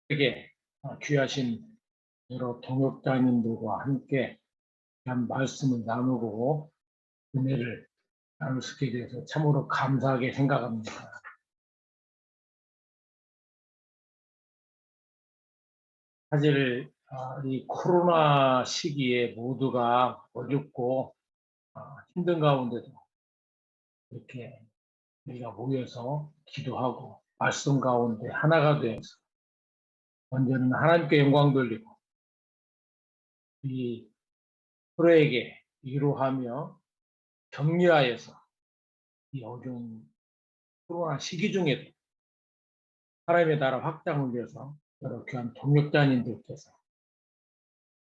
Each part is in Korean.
에게 귀하신 여러 동역자님들과 함께 귀한 말씀을 나누고 은혜를 나눌 수 있게 돼서 참으로 감사하게 생각합니다. 사실 이 코로나 시기에 모두가 어렵고 힘든 가운데도 이렇게 우리가 모여서 기도하고 말씀 가운데 하나가 되어서 언제는 하나님께 영광 돌리고 이 서로에게 위로하며 격려하여서 이 어려운 코로나 시기 중에도 하나님의 나라 확장을 위해서 여러 귀한 동역자님들께서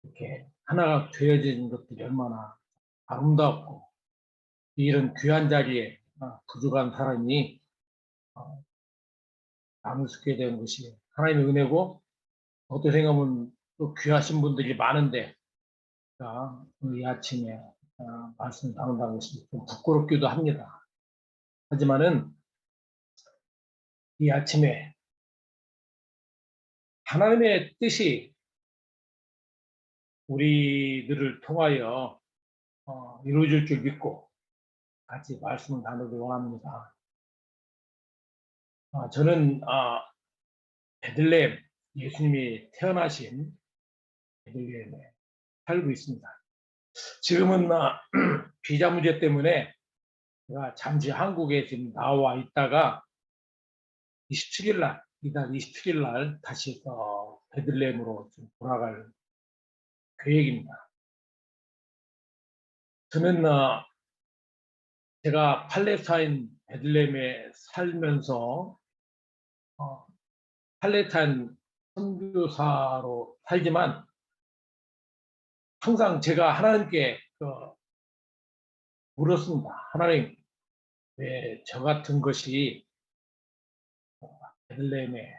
이렇게 하나가 되어진 것들이 얼마나 아름답고 이런 귀한 자리에 부족한 사람이 남을 수 있게 된 것이 하나님의 은혜고, 어떻게 생각하면 또 귀하신 분들이 많은데 오늘 이 아침에 말씀 나눈다는 것이 좀 부끄럽기도 합니다. 하지만은 이 아침에 하나님의 뜻이 우리들을 통하여 이루어질 줄 믿고 같이 말씀을 나누기 원합니다. 저는 베들레헴, 예수님이 태어나신 베들레헴에 살고 있습니다. 지금은 비자 문제 때문에 제가 잠시 한국에 지금 나와 있다가 27일 날, 이달 27일 날 다시 베들레헴으로 좀 돌아갈 계획입니다. 저는 제가 팔레스타인 베들레헴에 살면서 팔레스타인 선교사로 살지만 항상 제가 하나님께 물었습니다. 하나님, 왜 저 같은 것이 베들레헴에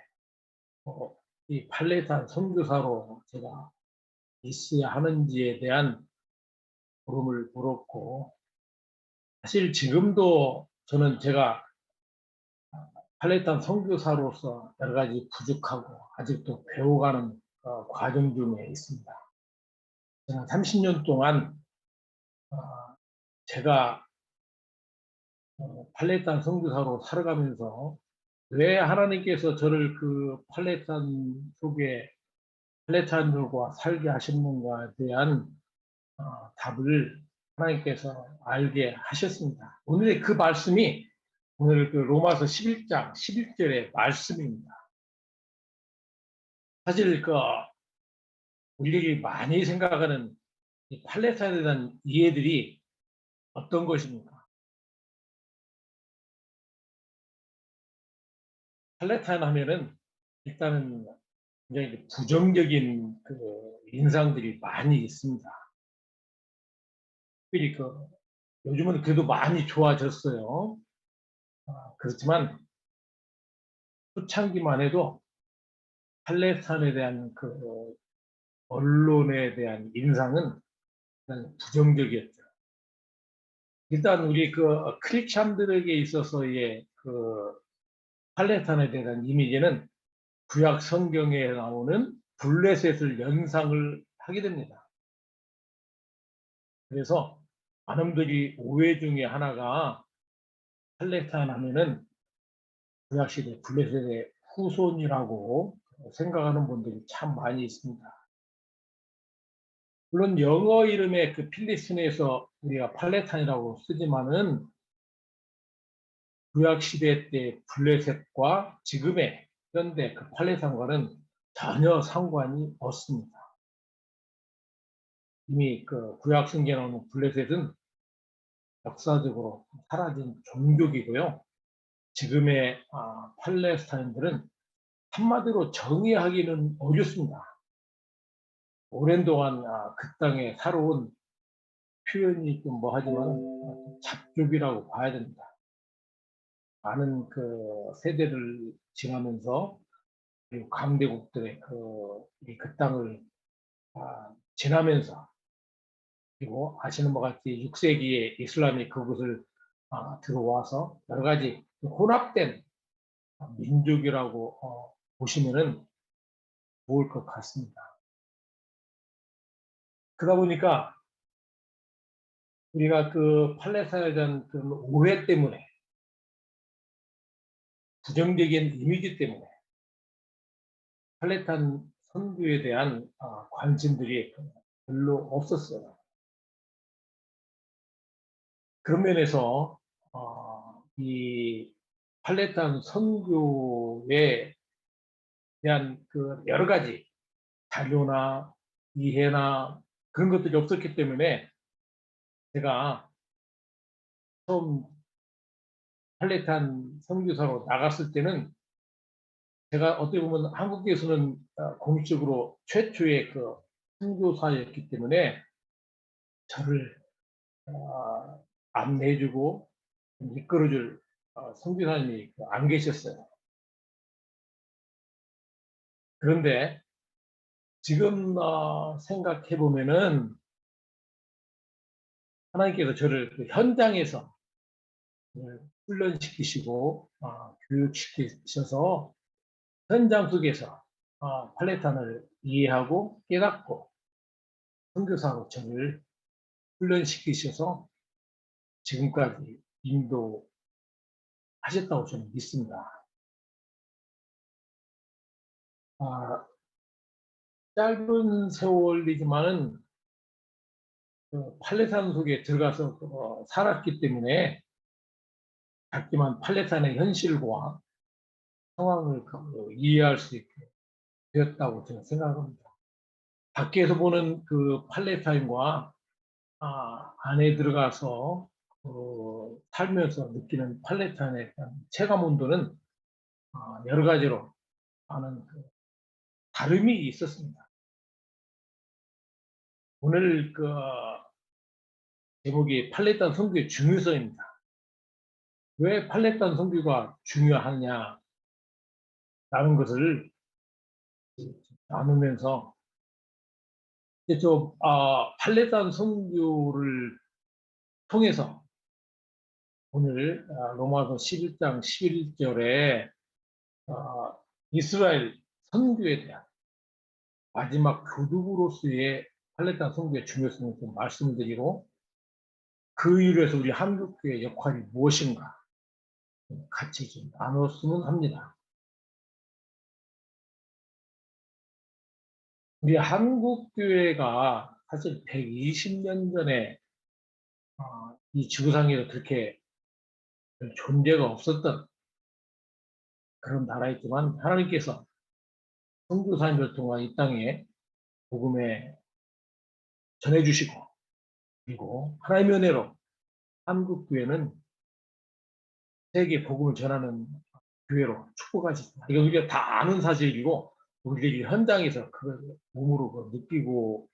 이 팔레스타인 선교사로 제가 있어야 하는지에 대한 물음을 물었고, 사실 지금도 저는 제가 팔레스타인 선교사로서 여러 가지 부족하고 아직도 배워가는 과정 중에 있습니다. 저는 30년 동안 제가 팔레스타인 선교사로 살아가면서 왜 하나님께서 저를 그 팔레스타인 속에 팔레스타인들과 살게 하셨는가에 대한 답을 하나님께서 알게 하셨습니다. 오늘의 그 말씀이 오늘 그 로마서 11장 11절의 말씀입니다. 사실 우리들이 많이 생각하는 이 팔레스타인에 대한 이해들이 어떤 것입니까? 팔레스타인 하면은 일단은 굉장히 부정적인 인상들이 많이 있습니다. 특별히 요즘은 그래도 많이 좋아졌어요. 그렇지만 초창기만 해도 팔레스타인에 대한 언론에 대한 인상은 부정적이었죠. 일단 우리 크리스찬들에게 있어서의 팔레스타인에 대한 이미지는 구약 성경에 나오는 블레셋을 연상을 하게 됩니다. 그래서 많은 분들이 오해 중에 하나가 팔레스타인 하면은 구약시대 블레셋의 후손이라고 생각하는 분들이 참 많이 있습니다. 물론 영어 이름의 필리스틴에서 우리가 팔레스타인이라고 쓰지만은 구약시대 때 블레셋과 지금의 현대 팔레스타인과는 전혀 상관이 없습니다. 이미 구약 성경에 나오는 블레셋은 역사적으로 사라진 종족이고요. 지금의 팔레스타인들은 한마디로 정의하기는 어렵습니다. 오랜 동안 그 땅에 살아온 표현이 좀 하지만 잡족이라고 봐야 됩니다. 많은 세대를 지나면서 그리고 강대국들의 그 땅을 지나면서, 그리고 아시는 것 같이 6세기에 이슬람이 그곳을 들어와서 여러 가지 혼합된 민족이라고 보시면은 좋을 것 같습니다. 그러다 보니까 우리가 그 팔레스타인에 대한 그 오해 때문에, 부정적인 이미지 때문에 팔레스타인 선교에 대한 관심들이 별로 없었어요. 그런 면에서 이 팔레스타인 선교에 대한 그 여러 가지 자료나 이해나 그런 것들이 없었기 때문에 제가 처음 팔레스타인 선교사로 나갔을 때는 제가 어떻게 보면 한국에서는 공식적으로 최초의 그 선교사였기 때문에 저를 안내해주고 이끌어줄 선교사님이 안 계셨어요. 그런데 지금 생각해 보면은 하나님께서 저를 그 현장에서 훈련시키시고 교육시키셔서 현장 속에서 팔레스타인을 이해하고 깨닫고 선교사로 저를 훈련시키셔서 지금까지 인도하셨다고 저는 믿습니다. 짧은 세월이지만은 그 팔레스타인 속에 들어가서 살았기 때문에 작지만 팔레스타인의 현실과 상황을 이해할 수 있게 되었다고 저는 생각합니다. 밖에서 보는 그 팔레스타인과 안에 들어가서 살면서 느끼는 팔레스타인에 대한 체감 온도는 여러 가지로 많은 그 다름이 있었습니다. 오늘 그 제목이 팔레스타인 선교의 중요성입니다. 왜 팔레스타인 선교가 중요하냐라는 것을 나누면서 팔레스타인 선교를 통해서 오늘 로마서 11장 11절에 이스라엘 선교에 대한 마지막 교두보로서의 팔레스타인 선교의 중요성을 좀 말씀을 드리고 그 이유로 해서 우리 한국교회의 역할이 무엇인가 같이 좀 나눴으면 합니다. 우리 한국교회가 사실 120년 전에 이 지구상에서 그렇게 존재가 없었던 그런 나라였지만 하나님께서 선교사님을 통한 이 땅에 복음에 전해주시고 그리고 하나님의 은혜로 한국교회는 세계 복음을 전하는 교회로 축복하셨습니다. 이거 우리가 다 아는 사실이고 우리들이 현장에서 그걸 몸으로 느끼고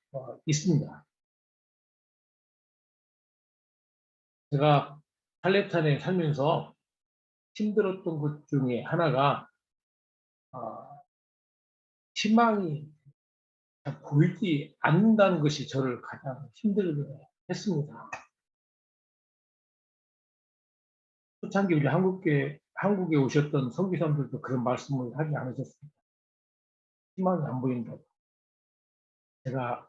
있습니다. 제가 팔레스타인에 살면서 힘들었던 것 중에 하나가 희망이 보이지 않는다는 것이 저를 가장 힘들게 했습니다. 초창기 우리 한국에 오셨던 선교사님들도 그런 말씀을 하지 않으셨습니까? 희망이 안 보인다고. 제가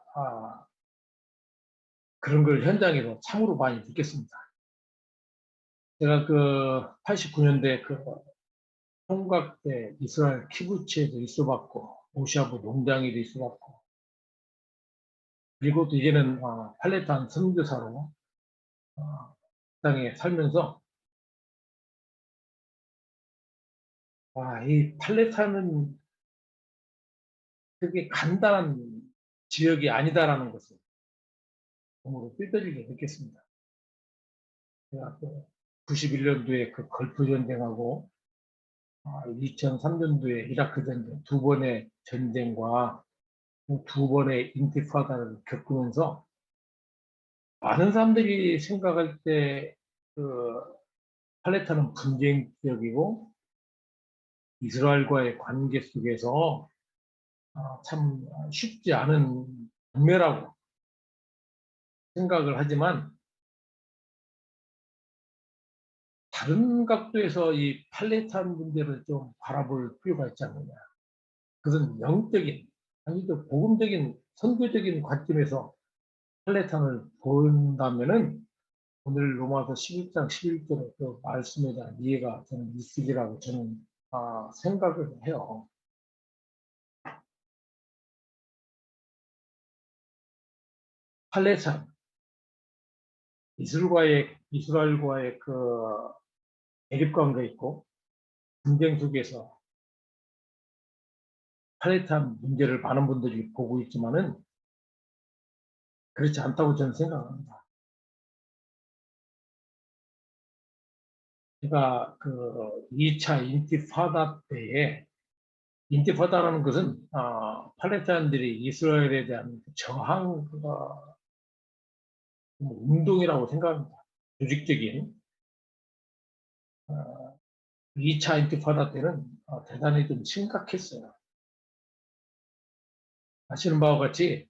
그런 걸 현장에서 참으로 많이 느꼈습니다. 제가 그 89년대 그 총각 때 이스라엘 키부츠에도 있어봤고 오시아부 농장에도 있어봤고 그리고 또 이제는 팔레스타인 선교사로 땅에 살면서 이 팔레스타인은 그게 간단한 지역이 아니다라는 것을 몸으로 뼈저리게 느꼈습니다. 제가 91년도에 그 걸프 전쟁하고 2003년도에 이라크 전쟁 두 번의 전쟁과 두 번의 인티파다를 겪으면서 많은 사람들이 생각할 때 그 팔레스타인은 분쟁 지역이고 이스라엘과의 관계 속에서 참 쉽지 않은 동매라고 생각을 하지만 다른 각도에서 이 팔레스타인 문제를 좀 바라볼 필요가 있지 않느냐. 그것은 영적인 아니, 그 복음적인, 선교적인 관점에서 팔레타인을 본다면은 오늘 로마서 11장 11절의 그 말씀에 대한 이해가 저는 있으리라고 저는 생각을 해요. 팔레타인, 이스라엘과의 그 대립관계 있고 분쟁 속에서 팔레타인 문제를 많은 분들이 보고 있지만은 그렇지 않다고 저는 생각합니다. 제가 그 2차 인티파다 때에 인티파다라는 것은 팔레스타인들이 이스라엘에 대한 저항 운동이라고 생각합니다. 조직적인 2차 인티파다 때는 대단히 좀 심각했어요. 아시는 바와 같이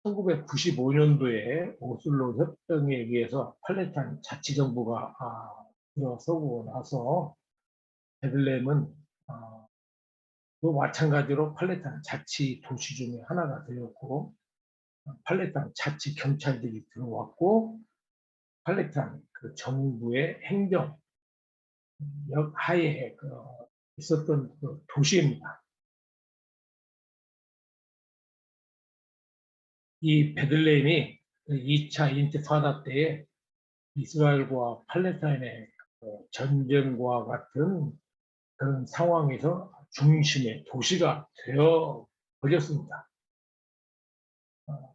1995년도에 오슬로 협정에 의해서 팔레스타인 자치정부가 들어서고 나서 베들레헴은 또 마찬가지로 팔레스타인 자치 도시 중에 하나가 되었고 팔레스타인 자치 경찰들이 들어왔고 팔레스타인 그 정부의 행정 하에 있었던 그 도시입니다. 이 베들레헴이 2차 인티파다 때에 이스라엘과 팔레스타인의 전쟁과 같은 그런 상황에서 중심의 도시가 되어 버렸습니다.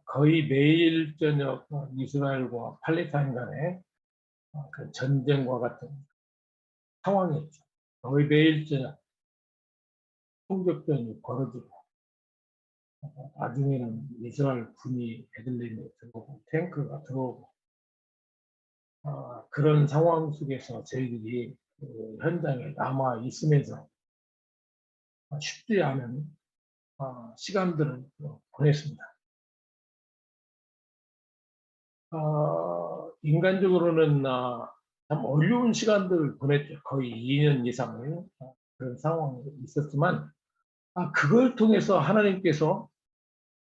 거의 매일 저녁 이스라엘과 팔레스타인 간의 그 전쟁과 같은 상황이었죠. 거의 매일 저녁 총격전이 벌어지고 나중에는 이스라엘 군이 베들레헴에 들어오고 탱크가 들어오고 그런 상황 속에서 저희들이 그 현장에 남아 있으면서 쉽지 않은 시간들을 보냈습니다. 인간적으로는 참 어려운 시간들을 보냈죠. 거의 2년 이상을 그런 상황이 있었지만 그걸 통해서 하나님께서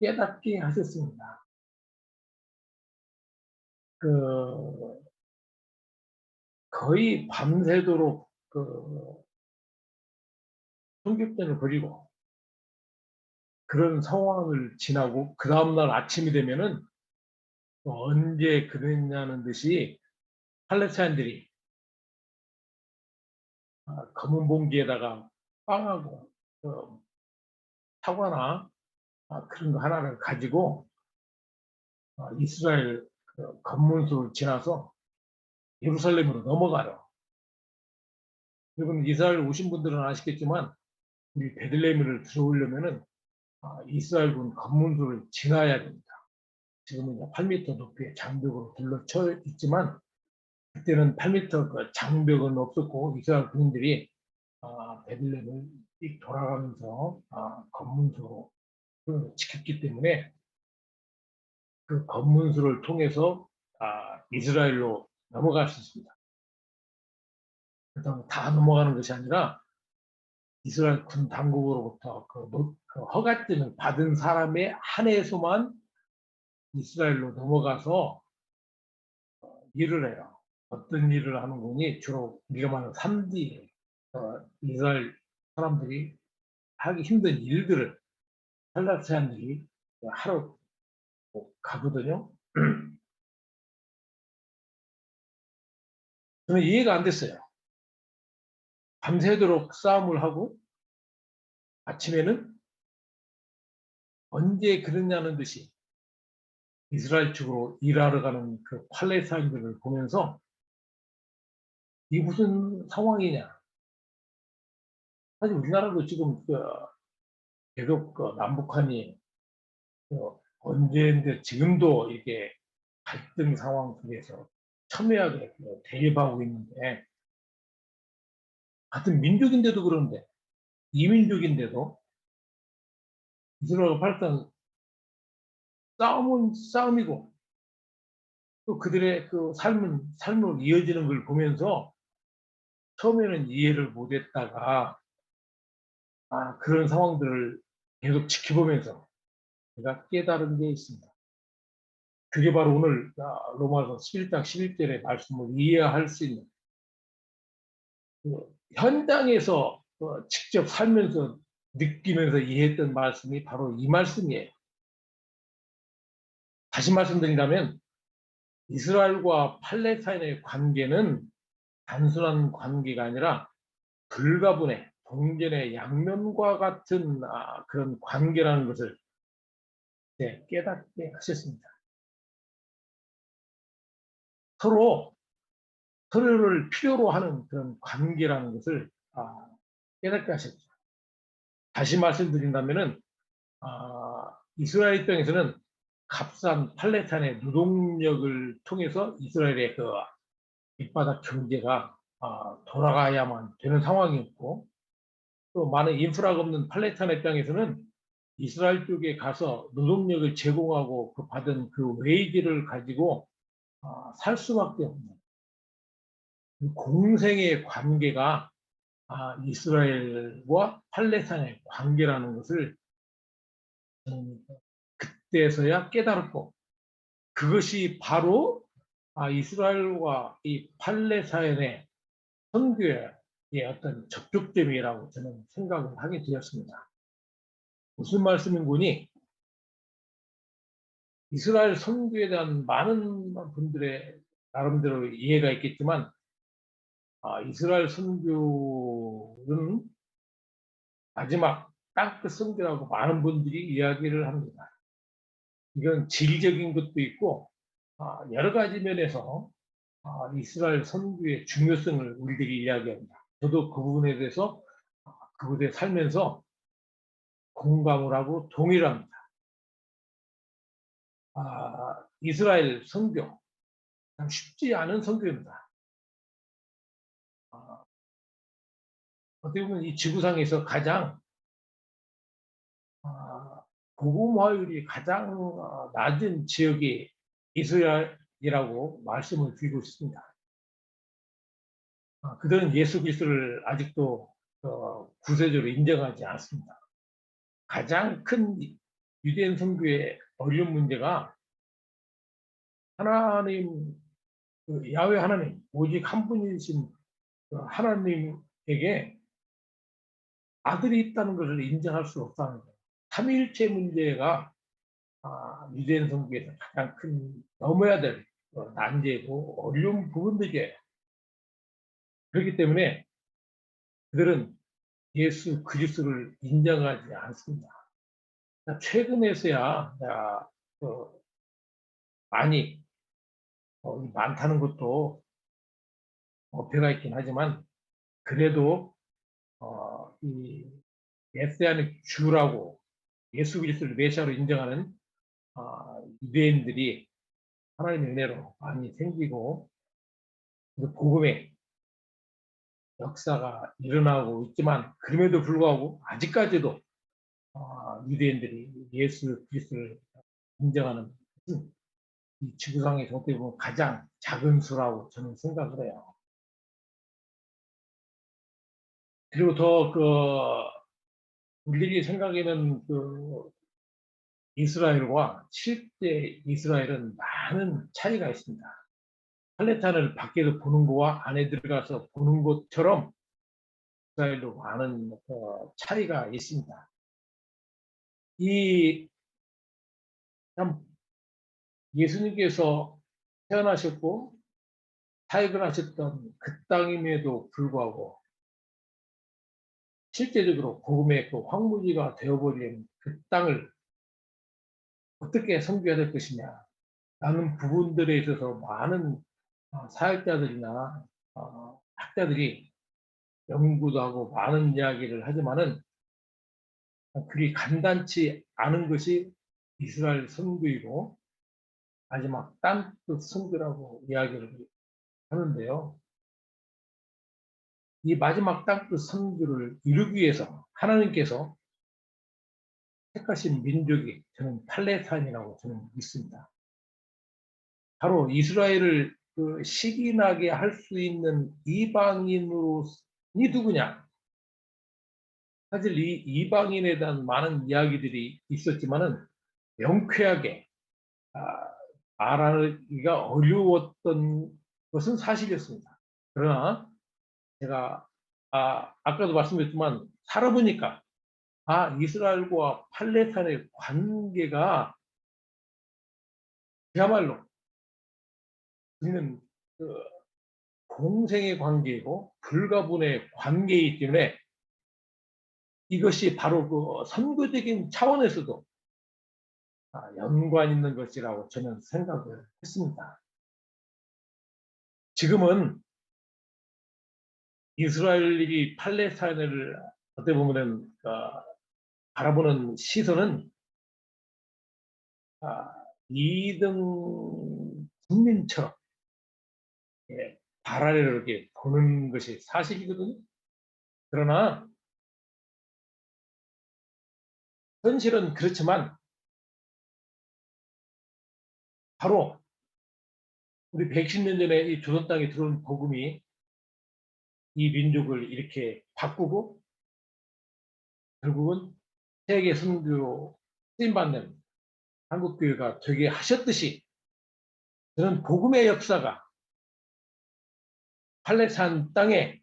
깨닫게 하셨습니다. 그 거의 밤새도록 그 총격전을 벌이고 그런 상황을 지나고 그 다음날 아침이 되면은 언제 그랬냐는 듯이 팔레스타인들이 검은 봉지에다가 빵하고 사과나 그런 거 하나를 가지고 이스라엘 검문소를 지나서 예루살렘으로 넘어가요. 여러분 이스라엘 오신 분들은 아시겠지만 우리 베들레헴을 들어오려면은 이스라엘군 검문소를 지나야 됩니다. 지금은 8m 높이의 장벽으로 둘러쳐 있지만 그때는 8m 그 장벽은 없었고 이스라엘 군인들이 베들레헴을 돌아가면서 검문소를 지켰기 때문에 그 검문소를 통해서 이스라엘로 넘어갈 수 있습니다. 그다음 다 넘어가는 것이 아니라 이스라엘 군 당국으로부터 그 허가증을 받은 사람의 한해서만 이스라엘로 넘어가서 일을 해요. 어떤 일을 하는 거니 주로 우리가 말하는 3D 이스라엘 사람들이 하기 힘든 일들을 팔레스타인들이 하러 가거든요. 저는 이해가 안 됐어요. 밤새도록 싸움을 하고 아침에는 언제 그러냐는 듯이 이스라엘 측으로 일하러 가는 그 팔레스타인들을 보면서 이게 무슨 상황이냐. 사실 우리나라도 지금 계속 남북한이 언제인데 지금도 이게 갈등 상황 속에서 첨예하게 대립하고 있는데 같은 민족인데도 그런데 이민족인데도 이스라엘과 팔레스타인 싸움은 싸움이고 또 그들의 그 삶을 이어지는 걸 보면서 처음에는 이해를 못했다가 그런 상황들을 계속 지켜보면서 제가 깨달은 게 있습니다. 그게 바로 오늘 로마서 11장 11절의 말씀을 이해할 수 있는 그 현장에서 직접 살면서 느끼면서 이해했던 말씀이 바로 이 말씀이에요. 다시 말씀드린다면 이스라엘과 팔레스타인의 관계는 단순한 관계가 아니라 불가분의 동전의 양면과 같은 그런 관계라는 것을 깨닫게 하셨습니다. 서로 서로를 필요로 하는 그런 관계라는 것을 깨닫게 하셨죠. 다시 말씀드린다면은 이스라엘 입장에서는 값싼 팔레스타인의 노동력을 통해서 이스라엘의 그 밑바닥 경제가 돌아가야만 되는 상황이었고, 또 많은 인프라가 없는 팔레스타인 입장에서는 이스라엘 쪽에 가서 노동력을 제공하고 그 받은 그 웨이지를 가지고 살 수밖에 없는 공생의 관계가 이스라엘과 팔레스타인의 관계라는 것을 그때서야 깨달았고, 그것이 바로 이스라엘과 이 팔레스타인의 선교의 어떤 접촉점이라고 저는 생각을 하게 되었습니다. 무슨 말씀인 거니? 이스라엘 선교에 대한 많은 분들의 나름대로 이해가 있겠지만 이스라엘 선교는 마지막 땅끝 선교라고 많은 분들이 이야기를 합니다. 이건 질적인 것도 있고 여러 가지 면에서 이스라엘 선교의 중요성을 우리들이 이야기합니다. 저도 그 부분에 대해서 그곳에 살면서 공감을 하고 동의를 합니다. 이스라엘 선교 참 쉽지 않은 선교입니다. 어떻게 보면 이 지구상에서 가장 복음화율이 가장 낮은 지역이 이스라엘이라고 말씀을 드리고 싶습니다. 그들은 예수 그리스도를 아직도 구세주로 인정하지 않습니다. 가장 큰 유대인 선교의 어려운 문제가 하나님, 야훼 하나님, 오직 한 분이신 하나님에게 아들이 있다는 것을 인정할 수 없다는 거예요. 삼위일체 문제가 유대인 선교에서 가장 큰 넘어야 될 난제고 어려운 부분들이에요. 그렇기 때문에 그들은 예수 그리스도를 인정하지 않습니다. 최근에서야 많이 많다는 것도 어폐가 있긴 하지만 그래도 이 메시아는 주라고 예수 그리스도를 메시아로 인정하는 유대인들이 하나님의 은혜로 많이 생기고 복음의 역사가 일어나고 있지만 그럼에도 불구하고 아직까지도 유대인들이 예수 그리스도를 인정하는 이 지구상에서 어떻게 보면 가장 작은 수라고 저는 생각을 해요. 그리고 더 우리들이 생각에는 이스라엘과 실제 이스라엘은 많은 차이가 있습니다. 팔레스타인을 밖에서 보는 것과 안에 들어가서 보는 것처럼 이스라엘도 많은 차이가 있습니다. 이 참 예수님께서 태어나셨고 사역을 하셨던 그 땅임에도 불구하고 실제적으로 복음의 그 황무지가 되어버린 그 땅을 어떻게 선교해야 될 것이냐 라는 부분들에 있어서 많은 사역자들이나 학자들이 연구도 하고 많은 이야기를 하지만은 그리 간단치 않은 것이 이스라엘 선교이고 마지막 땅끝 선교라고 이야기를 하는데요. 이 마지막 땅끝 선교를 이루기 위해서 하나님께서 택하신 민족이 저는 팔레스타인이라고 저는 믿습니다. 바로 이스라엘을 시기나게 할 수 있는 이방인이 누구냐? 사실 이 이방인에 대한 많은 이야기들이 있었지만은 명쾌하게 아, 말하기가 어려웠던 것은 사실이었습니다. 그러나 제가 아까도 말씀드렸지만 살아보니까 이스라엘과 팔레스타인의 관계가 그야말로 우리는 그 공생의 관계이고 불가분의 관계이기 때문에 이것이 바로 그 선교적인 차원에서도 연관 있는 것이라고 저는 생각을 했습니다. 지금은 이스라엘이 팔레스타인을 어떻게 보면은 바라보는 시선은 2등 국민처럼 발아래로 이렇게 보는 것이 사실이거든요. 그러나 현실은 그렇지만 바로 우리 110년 전에 이 조선 땅에 들어온 복음이 이 민족을 이렇게 바꾸고 결국은 세계 선교로 쓰임받는 한국교회가 되게 하셨듯이 저는 복음의 역사가 팔레스타인 땅에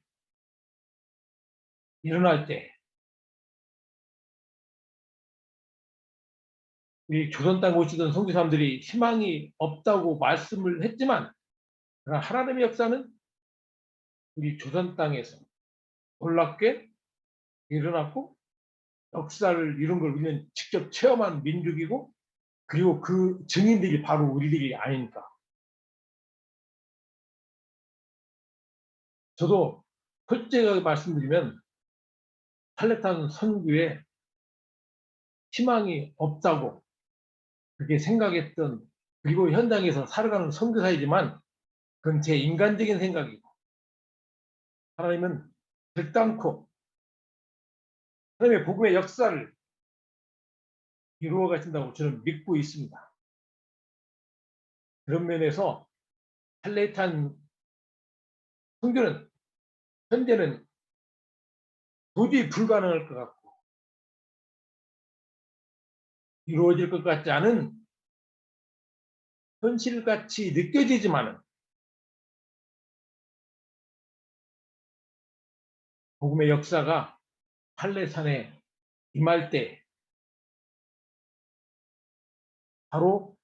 일어날 때 이 조선 땅에 오시던 선교사님들이 희망이 없다고 말씀을 했지만 그러나 하나님의 역사는 우리 조선 땅에서 놀랍게 일어났고 역사를 이룬 걸 우리는 직접 체험한 민족이고 그리고 그 증인들이 바로 우리들이 아니니까. 저도 솔직하게 말씀드리면 팔레스타인 선교에 희망이 없다고 그렇게 생각했던 그리고 현장에서 살아가는 선교사이지만 그건 제 인간적인 생각이고 하나님은 결단코 하나님의 복음의 역사를 이루어 가신다고 저는 믿고 있습니다. 그런 면에서 팔레스타인 선교는 현재는 도저히 불가능할 것 같고 이루어질 것 같지 않은 현실같이 느껴지지만은 복음의 역사가 팔레스타인에 임할 때 바로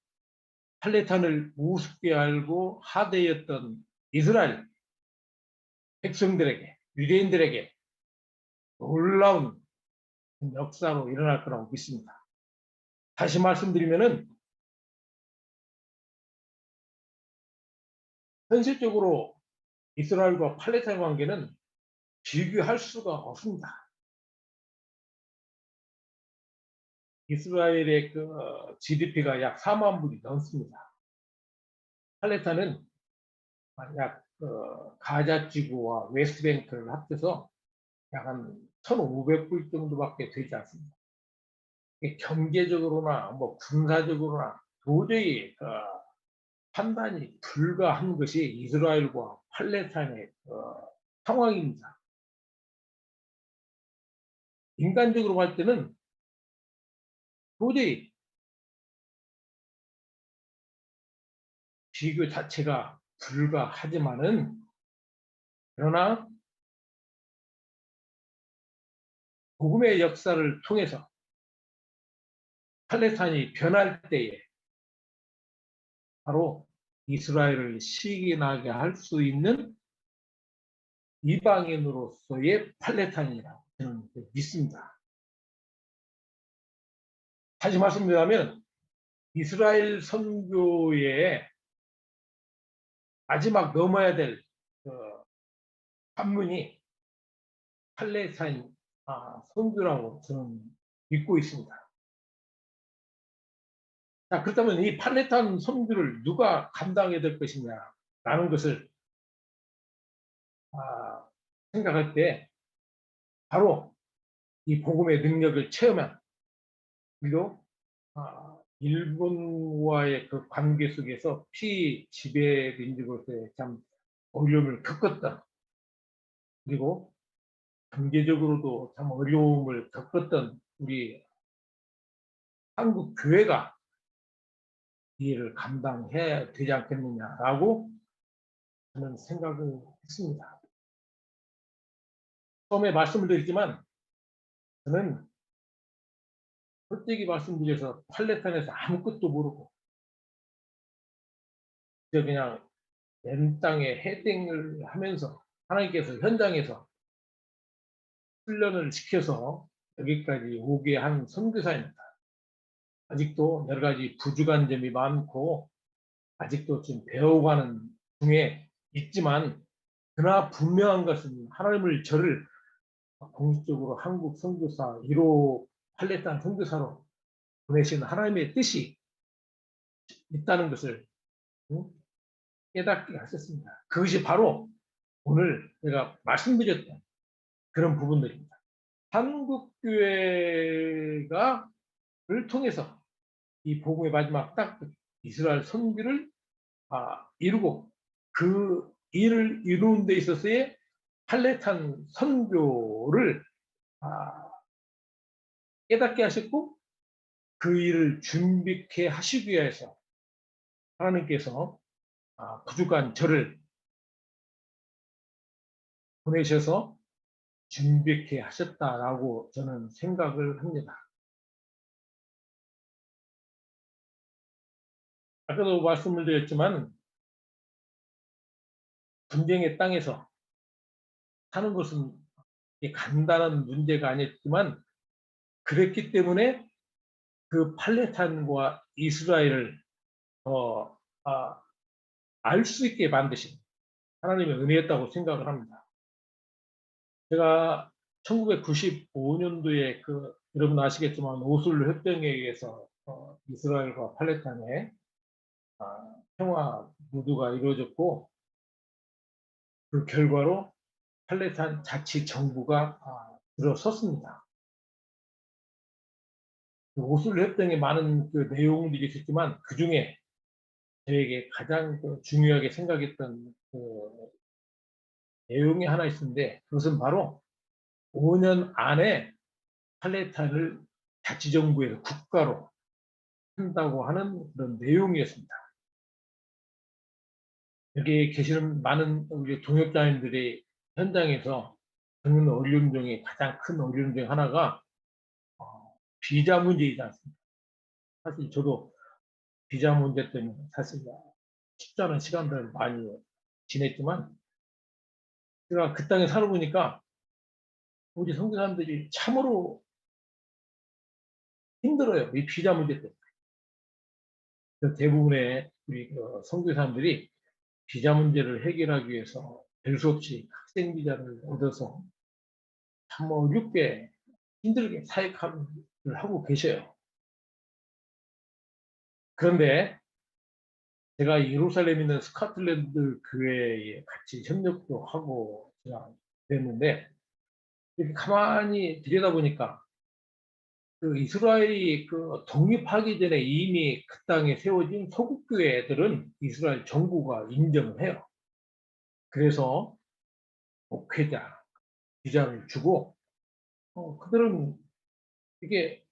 팔레스타인을 우습게 알고 하대였던 이스라엘 백성들에게 유대인들에게 놀라운 역사로 일어날 거라고 믿습니다. 다시 말씀드리면은 현실적으로 이스라엘과 팔레스타인 관계는 비교할 수가 없습니다. 이스라엘의 그 GDP가 약 4만 불이 넘습니다. 팔레스타인은 약 가자지구와 웨스트뱅크를 합쳐서 약 한 1,500불 정도밖에 되지 않습니다. 경제적으로나 뭐 군사적으로나 도저히 판단이 불가한 것이 이스라엘과 팔레스타인의 상황입니다. 인간적으로 볼 때는 도저히 비교 자체가 불가하지만은 그러나 복음의 역사를 통해서 팔레스타인이 변할 때에 바로 이스라엘을 시기나게 할 수 있는 이방인으로서의 팔레스타인이라고 저는 믿습니다. 다시 말씀드리자면 이스라엘 선교의 마지막 넘어야 될 관문이 팔레스타인 선교라고 저는 믿고 있습니다. 자, 그렇다면 이 팔레스타인 선교를 누가 감당해야 될 것이냐라는 것을 생각할 때 바로 이 복음의 능력을 체험한 그리고 일본과의 그 관계 속에서 피지배 민족으로서의 참 어려움을 겪었던 그리고 경제적으로도 참 어려움을 겪었던 우리 한국 교회가 이 일을 감당해야 되지 않겠느냐라고 저는 생각을 했습니다. 처음에 말씀을 드렸지만 저는 솔직히 말씀드려서 팔레스타인에서 아무것도 모르고 그냥 맨 땅에 헤딩을 하면서 하나님께서 현장에서 훈련을 시켜서 여기까지 오게 한 선교사입니다. 아직도 여러 가지 부족한 점이 많고 아직도 좀 배워가는 중에 있지만 그러나 분명한 것은 하나님을 저를 공식적으로 한국 선교사 1호 팔레스타인 선교사로 보내신 하나님의 뜻이 있다는 것을 깨닫게 하셨습니다. 그것이 바로 오늘 제가 말씀드렸던 그런 부분들입니다. 한국 교회가 를 통해서 이 복음의 마지막 딱 이스라엘 선교를 이루고 그 일을 이루는 데 있어서의 팔레스타인 선교를 깨닫게 하셨고 그 일을 준비케 하시기 위해서 하나님께서 부족한 저를 보내셔서 준비케 하셨다라고 저는 생각을 합니다. 아까도 말씀을 드렸지만 분쟁의 땅에서 사는 것은 간단한 문제가 아니었지만 그랬기 때문에 그 팔레스타인과 이스라엘을 알 수 있게 만드신 하나님의 은혜였다고 생각을 합니다. 제가 1995년도에 여러분 아시겠지만 오슬로 협정에 의해서 이스라엘과 팔레스타인의 평화 무드가 이루어졌고 그 결과로 팔레스타인 자치정부가 들어섰습니다. 그 오슬로 협정에 많은 그 내용들이 있었지만 그 중에 저에게 가장 중요하게 생각했던 내용이 하나 있는데 그것은 바로 5년 안에 팔레스타인을 자치정부에서 국가로 한다고 하는 그런 내용이었습니다. 여기 계시는 많은 우리 동역자님들이 현장에서 겪는 어려움 중에 가장 큰 어려움 중 하나가 비자 문제이지 않습니까? 사실 저도 비자 문제 때문에 사실 쉽지 않은 시간들을 많이 지냈지만 제가 그 땅에 살아보니까 우리 선교사님들이 참으로 힘들어요. 이 비자 문제 때문에. 대부분의 우리 선교사님들이 비자 문제를 해결하기 위해서 별 수 없이 학생 비자를 얻어서 참 어렵게 힘들게 사역을 하고 계셔요. 그런데 제가 예루살렘에 있는 스코틀랜드 교회에 같이 협력도 하고 제가 됐는데 이렇게 가만히 들여다보니까 그 이스라엘이 독립하기 전에 이미 그 땅에 세워진 소국교회들은 이스라엘 정부가 인정을 해요. 그래서 목회자 비자를 주고 그들은 이게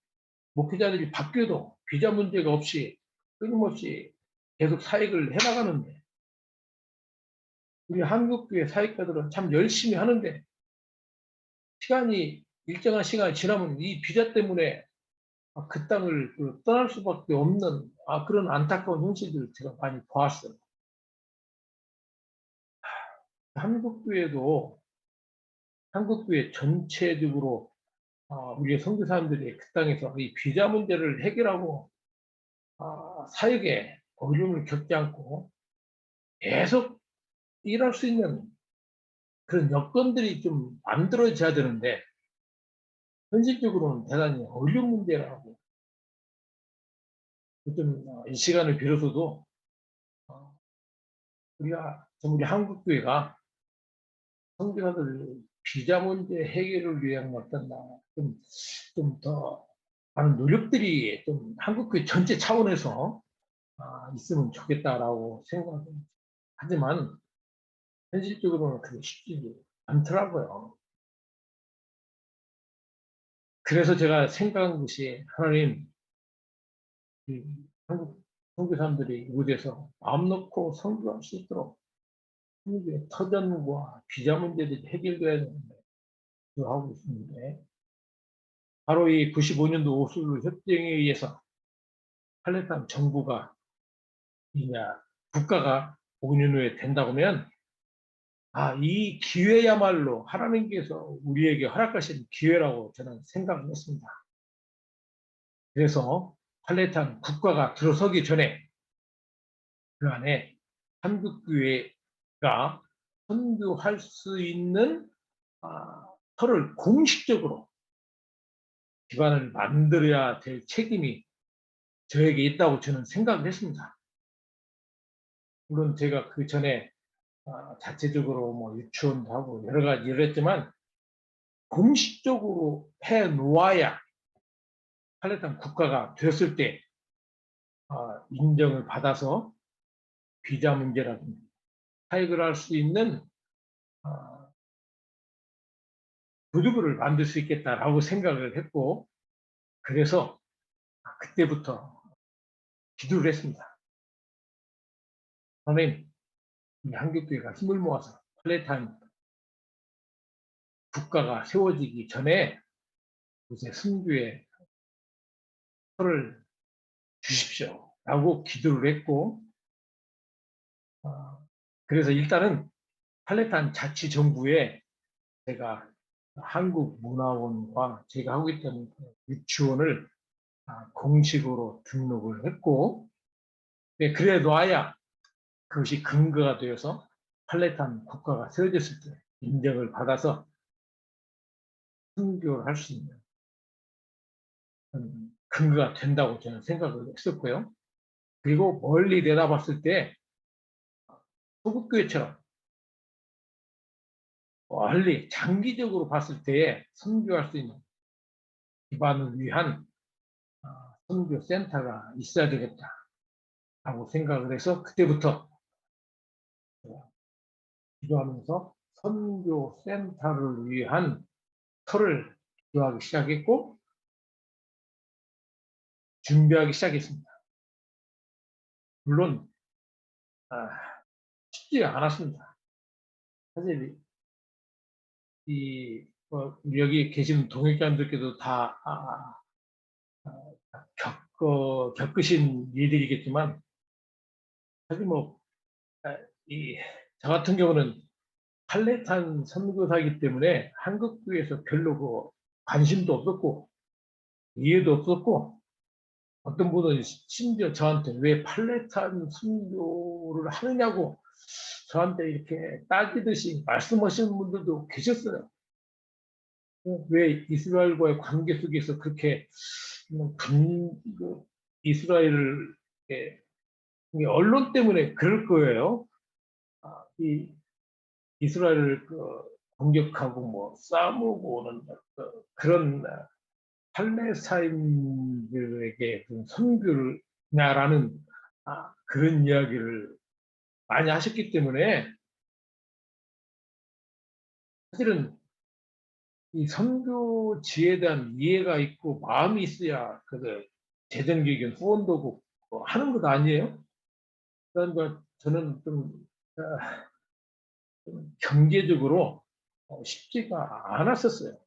목회자들이 바뀌어도 비자 문제가 없이 끊임없이 계속 사역을 해나가는데 우리 한국교회 사역자들은 참 열심히 하는데 일정한 시간이 지나면 이 비자 때문에 그 땅을 떠날 수밖에 없는 그런 안타까운 현실들을 제가 많이 보았어요. 한국교회도 한국교회 전체적으로 우리 선교사님들이 그 땅에서 이 비자 문제를 해결하고 사역에 어려움을 겪지 않고 계속 일할 수 있는 그런 여건들이 좀 만들어져야 되는데 현실적으로는 대단히 어려운 문제라고 좀 이 시간을 빌어서도 우리 한국교회가 선교사들 비자 문제 해결을 위한 어떤 좀 더 많은 노력들이 좀 한국교회 전체 차원에서 있으면 좋겠다라고 생각합니다. 하지만 현실적으로는 그게 쉽지 않더라고요. 그래서 제가 생각한 것이 하나님, 이 한국 선교사람들이 이곳에서 마음 놓고 선교할 수 있도록 한국의 터전과 비자 문제들이 해결돼야 되는데 하고 있는데 바로 이 95년도 오슬로 협정에 의해서 팔레스타인 정부가 이제 국가가 5년 후에 된다고 하면 이 기회야말로 하나님께서 우리에게 허락하신 기회라고 저는 생각을 했습니다. 그래서 팔레스타인 국가가 들어서기 전에 그 안에 한국교회가 선교할 수 있는 터를 공식적으로 기반을 만들어야 될 책임이 저에게 있다고 저는 생각을 했습니다. 물론 제가 그 전에 자체적으로 뭐 유치원도 하고 여러 가지 일을 했지만 공식적으로 해 놓아야 팔레스타인 국가가 됐을 때 인정을 받아서 비자 문제라든지 타협을 할 수 있는 구두부를 만들 수 있겠다라고 생각을 했고 그래서 그때부터 기도를 했습니다. 하나님, 한국교회가 힘을 모아서 팔레스타인 국가가 세워지기 전에 이제 선교의 터를 주십시오. 라고 기도를 했고 그래서 일단은 팔레스타인 자치정부에 제가 한국문화원과 제가 하고 있던 유치원을 공식으로 등록을 했고 그래 놔야 그것이 근거가 되어서 팔레스타인 국가가 세워졌을 때 인정을 받아서 선교를 할 수 있는 근거가 된다고 저는 생각을 했었고요. 그리고 멀리 내다봤을 때 소극교회처럼 멀리 장기적으로 봤을 때에 선교할 수 있는 기반을 위한 선교 센터가 있어야 되겠다라고 생각을 해서 그때부터 기도하면서 선교 센터를 위한 터를 기도하기 시작했고 준비하기 시작했습니다. 물론 쉽지가 않았습니다. 사실 여기 계신 동역자분들께도 다 겪으신 일들이겠지만 사실 저 같은 경우는 팔레스타인 선교사이기 때문에 한국교회에서 별로 관심도 없었고 이해도 없었고 어떤 분은 심지어 저한테 왜 팔레스타인 선교를 하느냐고 저한테 이렇게 따지듯이 말씀하시는 분들도 계셨어요. 왜 이스라엘과의 관계 속에서 그렇게 이스라엘을 언론 때문에 그럴 거예요. 이 이스라엘을 공격하고 싸우고 오는 그런 팔레스타인들에게 선교냐라는 그런 이야기를 많이 하셨기 때문에 사실은 이 선교지에 대한 이해가 있고 마음이 있어야 재정적인 후원도 하는 것 아니에요? 그러니까 저는 좀 경제적으로 쉽지가 않았었어요.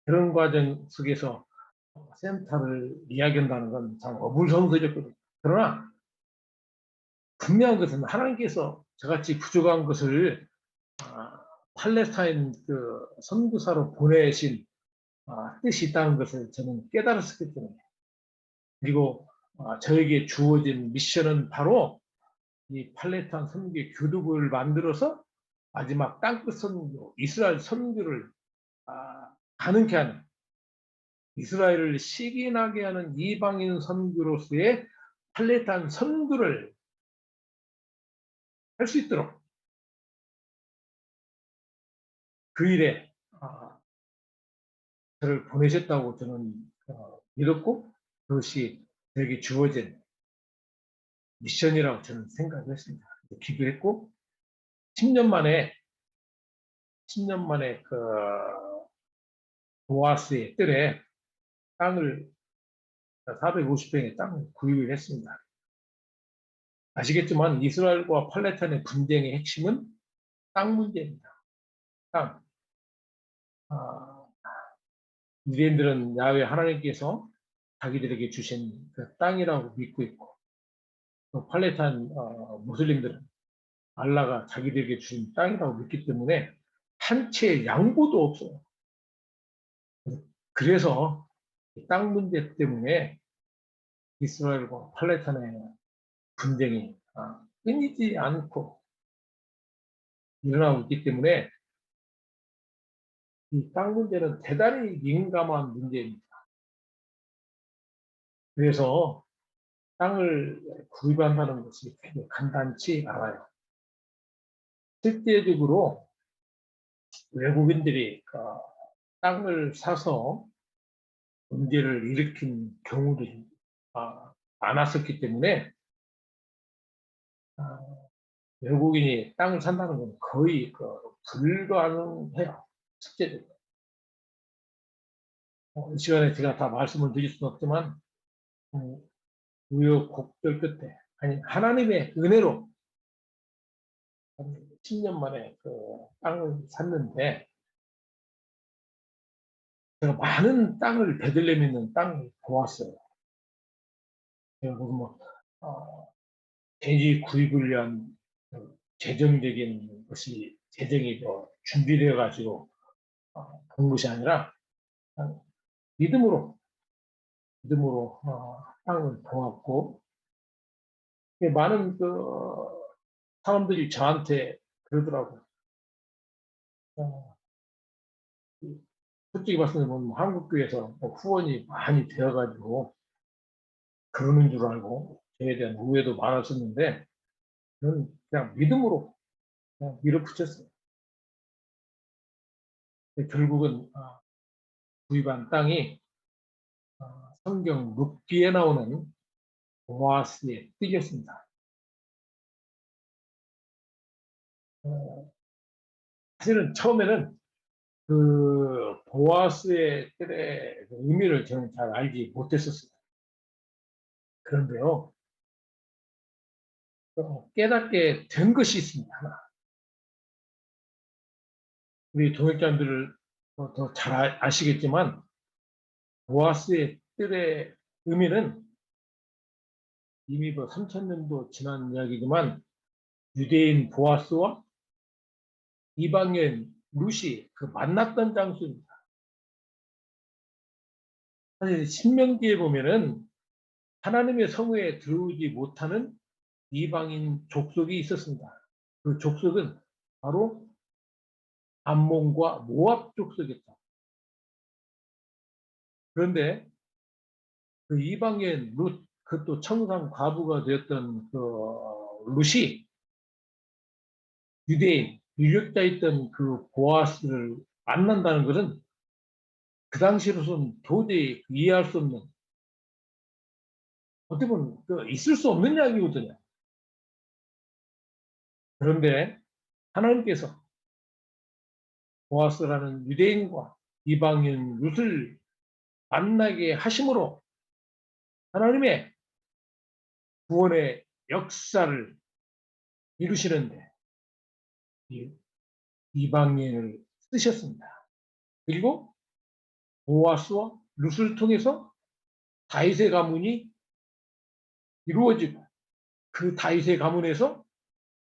그런 과정 속에서 센터를 이야기한다는 건 참 어불성설이었거든요. 그러나 분명한 것은 하나님께서 저같이 부족한 것을 팔레스타인 선교사로 보내신 뜻이 있다는 것을 저는 깨달았기 때문에 그리고 저에게 주어진 미션은 바로 이 팔레스타인 선교 교두부를 만들어서 마지막 땅끝 선교, 이스라엘 선교를 가능케 하는 이스라엘을 시기나게 하는 이방인 선교로서의 팔레스타인 선교를 할 수 있도록 그 일에 저를 보내셨다고 저는 믿었고 그것이 저에게 주어진 미션이라고 저는 생각을 했습니다. 기도했고 10년 만에 보아스의 뜰에 땅을 450평의 땅을 구입을 했습니다. 아시겠지만 이스라엘과 팔레스타인의 분쟁의 핵심은 땅 문제입니다. 땅. 아, 유대인들은 야훼 하나님께서 자기들에게 주신 그 땅이라고 믿고 있고, 또 팔레스타인 무슬림들은 알라가 자기들에게 주신 땅이라고 믿기 때문에 한 채의 양보도 없어요. 그래서 땅 문제 때문에 이스라엘과 팔레스타인의 분쟁이 끊이지 않고 일어나고 있기 때문에 이 땅 문제는 대단히 민감한 문제입니다. 그래서 땅을 구입한다는 것이 되게 간단치 않아요. 실제적으로 외국인들이 땅을 사서 문제를 일으킨 경우들이 많았었기 때문에 아, 외국인이 땅을 산다는 건 거의 불가능해요. 실제적으로. 이 시간에 제가 다 말씀을 드릴 수는 없지만 우여곡절 끝에 아니 하나님의 은혜로 10년 만에 그 땅을 샀는데 제가 많은 땅을 베들레헴에 있는 땅을 보았어요. 제가 뭐 대지 구입을 위한 재정적인 것이 재정이 준비되어 가지고 그런 것이 아니라 믿음으로 땅을 보았고 많은 사람들이 저한테 그러더라고요. 솔직히 말씀드리면 한국교회에서 후원이 많이 되어가지고 그러는 줄 알고 저에 대한 오해도 많았었는데 저는 그냥 믿음으로 그냥 밀어붙였어요. 결국은 구입한 땅이 성경 룻기에 나오는 보아스의 뜰이었습니다. 사실은 처음에는 그 보아스의 뜰의 의미를 저는 잘 알지 못했었어요. 그런데요, 깨닫게 된 것이 있습니다. 하나. 우리 동역자들을 더 잘 아시겠지만 보아스의 뜰의 의미는 이미 3000년도 지난 이야기지만 유대인 보아스와 이방인 룻이 만났던 장소입니다. 사실 신명기에 보면은 하나님의 성회에 들어오지 못하는 이방인 족속이 있었습니다. 그 족속은 바로 암몬과 모압 족속이었다. 그런데 그 이방인 룻, 그것도 청산 과부가 되었던 그 룻이 유대인, 유력자였던 그 보아스를 만난다는 것은 그 당시로서는 도저히 이해할 수 없는, 어떻게 보면 있을 수 없는 이야기거든요. 그런데 하나님께서 보아스라는 유대인과 이방인 룻을 만나게 하심으로 하나님의 구원의 역사를 이루시는데 이방인을 쓰셨습니다. 그리고 보아스와 룻을 통해서 다윗의 가문이 이루어지고 그 다윗의 가문에서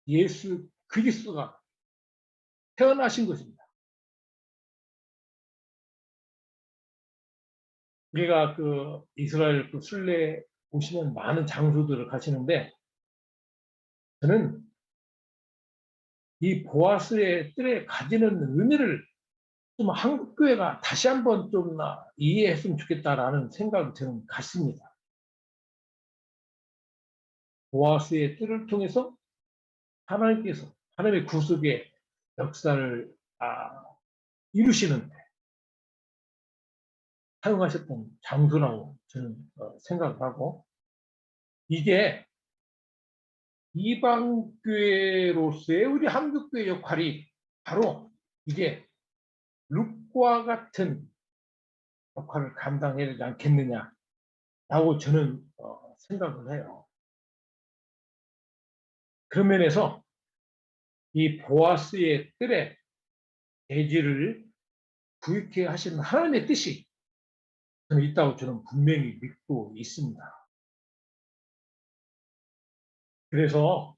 예수 그리스도가 태어나신 것입니다. 우리가 이스라엘 순례 오시면 많은 장소들을 가시는데 저는 이 보아스의 뜰에 가지는 의미를 좀 한국 교회가 다시 한번 좀 이해했으면 좋겠다라는 생각이 저는 갖습니다. 보아스의 뜰을 통해서 하나님께서 하나님의 구속의 역사를 이루시는데 사용하셨던 장소라고 저는 생각을 하고 이게 이방교회로서의 우리 한국교회 역할이 바로 이게 룻과 같은 역할을 감당해야 되지 않겠느냐라고 저는 생각을 해요. 그런 면에서 이 보아스의 뜰에 돼지를 부익해 하시는 하나님의 뜻이 저는 있다고 저는 분명히 믿고 있습니다. 그래서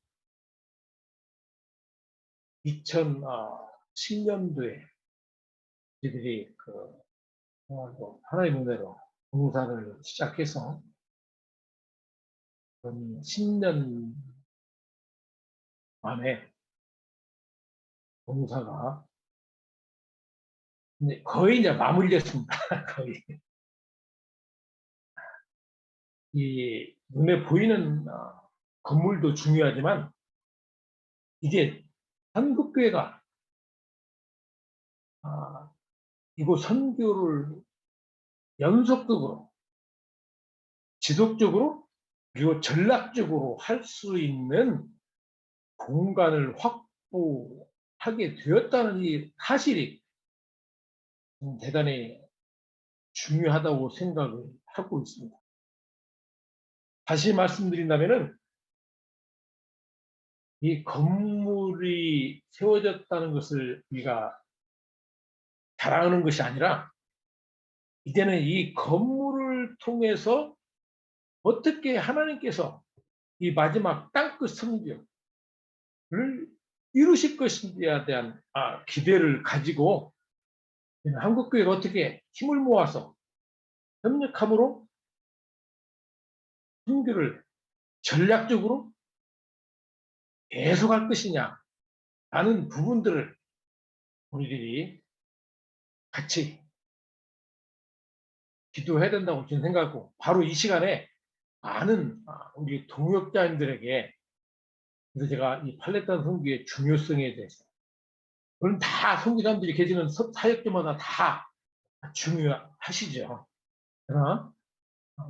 2010년도에 저희들이 하나님의 은혜로 봉사를 시작해서 10년 만에 봉사가 거의 이제 마무리됐습니다. 거의. 이 눈에 보이는 건물도 중요하지만 이제 한국교회가 이곳 선교를 연속적으로 지속적으로 그리고 전략적으로 할 수 있는 공간을 확보하게 되었다는 이 사실이 대단히 중요하다고 생각을 하고 있습니다. 다시 말씀드린다면은 이 건물이 세워졌다는 것을 우리가 자랑하는 것이 아니라 이제는 이 건물을 통해서 어떻게 하나님께서 이 마지막 땅끝 성교를 이루실 것인지에 대한 기대를 가지고 한국교회가 어떻게 힘을 모아서 협력함으로 선교를 전략적으로 계속할 것이냐라는 부분들을 우리들이 같이 기도해야 된다고 저는 생각하고 바로 이 시간에 많은 우리 동역자님들에게 그래서 제가 이 팔레탄 선교의 중요성에 대해서 물론 다 선교사님들이 계시는 사역들마다 다 중요하시죠. 그러나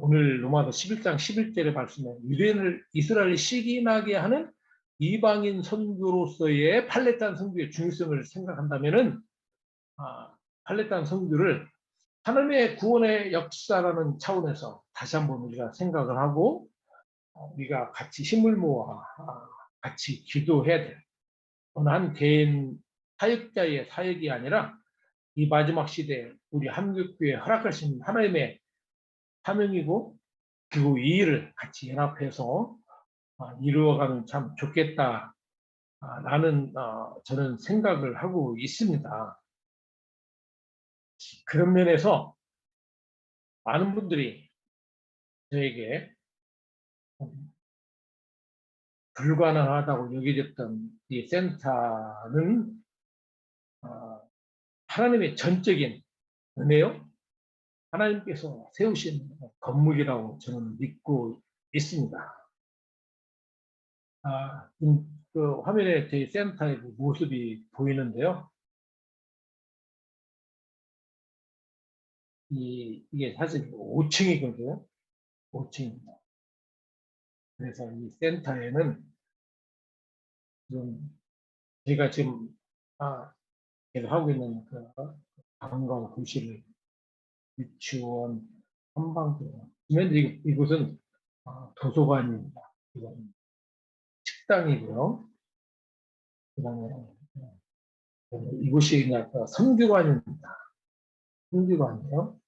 오늘 로마서 11장 11절의 말씀에 유대인을 이스라엘을 시기나게 하는 이방인 선교로서의 팔레탄 선교의 중요성을 생각한다면은 팔레탄 선교를 하나님의 구원의 역사라는 차원에서 다시 한번 우리가 생각을 하고 우리가 같이 힘을 모아 같이 기도해야 될 어느 한 개인 사역자의 사역이 아니라 이 마지막 시대에 우리 한국교회에 허락하신 하나님의 사명이고 그리고 이 일을 같이 연합해서 이루어가면 참 좋겠다라는 저는 생각을 하고 있습니다. 그런 면에서 많은 분들이 저에게 불가능하다고 여겨졌던 이 센터는 하나님의 전적인 은혜요. 하나님께서 세우신 건물이라고 저는 믿고 있습니다. 그 화면에 제 센터의 모습이 보이는데요. 이게 사실 5층이거든요. 5층입니다. 그래서 이 센터에는 좀 제가 지금 계속 하고 있는 그 방과 교실, 유치원, 한방교. 이곳은 도서관입니다. 이건 식당이고요. 그다음에 이곳이 그냥 선교관입니다. 선교관이요.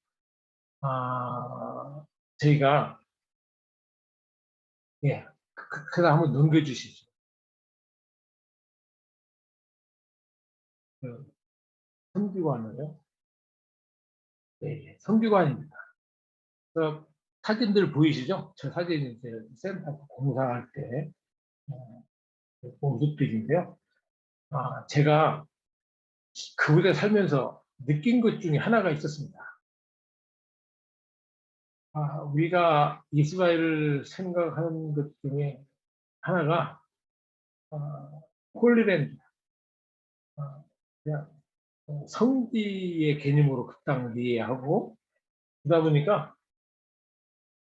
저희가 예, 그다 한번 넘겨주시죠. 그 선교관을요. 네, 선교관입니다. 그 사진들 보이시죠? 저 사진이 이제 센터 공사할 때 모습들인데요. 제가 그곳에 살면서 느낀 것 중에 하나가 있었습니다. 우리가 이스라엘을 생각하는 것 중에 하나가 홀리랜드, 그냥 성지의 개념으로 그 땅을 이해하고 그러다 보니까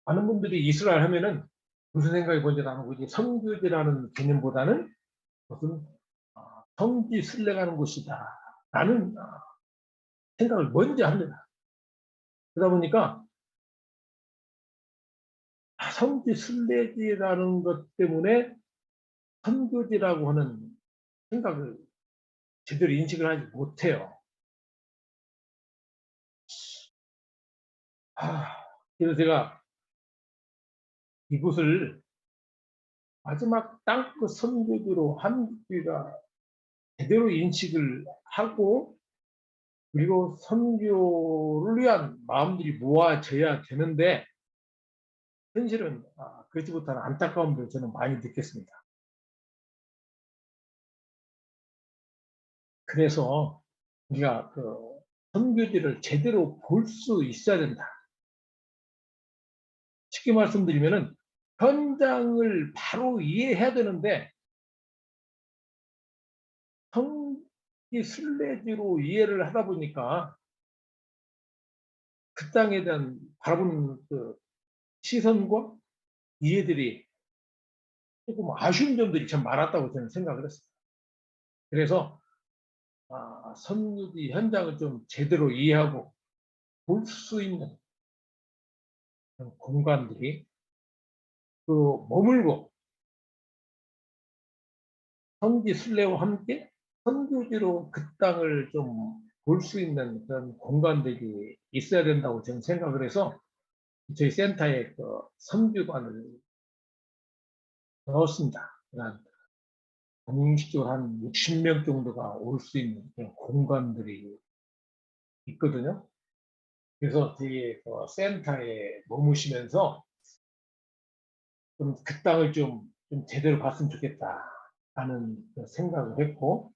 많은 분들이 이스라엘 하면은 무슨 생각이 먼저 나는 거지 성교지라는 개념보다는 무슨 성지 순례가는 곳이다 라는 생각을 먼저 합니다. 그러다 보니까 성지 순례지라는 것 때문에 선교지라고 하는 생각을 제대로 인식을 하지 못해요. 그래서 제가 이곳을 마지막 땅끝 선교지로 한국교회가 제대로 인식을 하고, 그리고 선교를 위한 마음들이 모아져야 되는데, 현실은 그렇지 못한 안타까움을 저는 많이 느꼈습니다. 그래서 우리가 그 선교지를 제대로 볼 수 있어야 된다. 쉽게 말씀드리면은 현장을 바로 이해해야 되는데, 성지 순례지로 이해를 하다 보니까 그 땅에 대한 바라보는 그 시선과 이해들이 조금 아쉬운 점들이 참 많았다고 저는 생각을 했습니다. 그래서 선교지 현장을 좀 제대로 이해하고 볼 수 있는 그런 공간들이, 그 머물고 성지 순례와 함께 선교지로 그 땅을 좀 볼 수 있는 그런 공간들이 있어야 된다고 저는 생각을 해서 저희 센터에 그 선교관을 넣었습니다. 그러니까 공식적으로 한 60명 정도가 올 수 있는 그런 공간들이 있거든요. 그래서 저희 그 센터에 머무시면서 좀 그 땅을 좀 제대로 봤으면 좋겠다 하는 그 생각을 했고,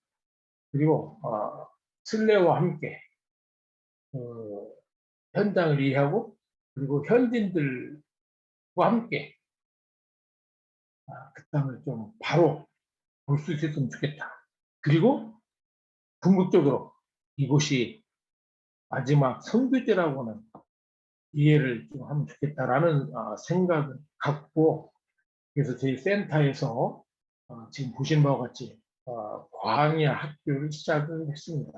그리고 순례와 함께 그 현장을 이해하고, 그리고 현지인들과 함께 그 땅을 좀 바로 볼 수 있었으면 좋겠다. 그리고 궁극적으로 이곳이 마지막 선교지라고 하는 이해를 좀 하면 좋겠다라는 생각을 갖고, 그래서 저희 센터에서 지금 보시는 바와 같이 광야 학교를 시작을 했습니다.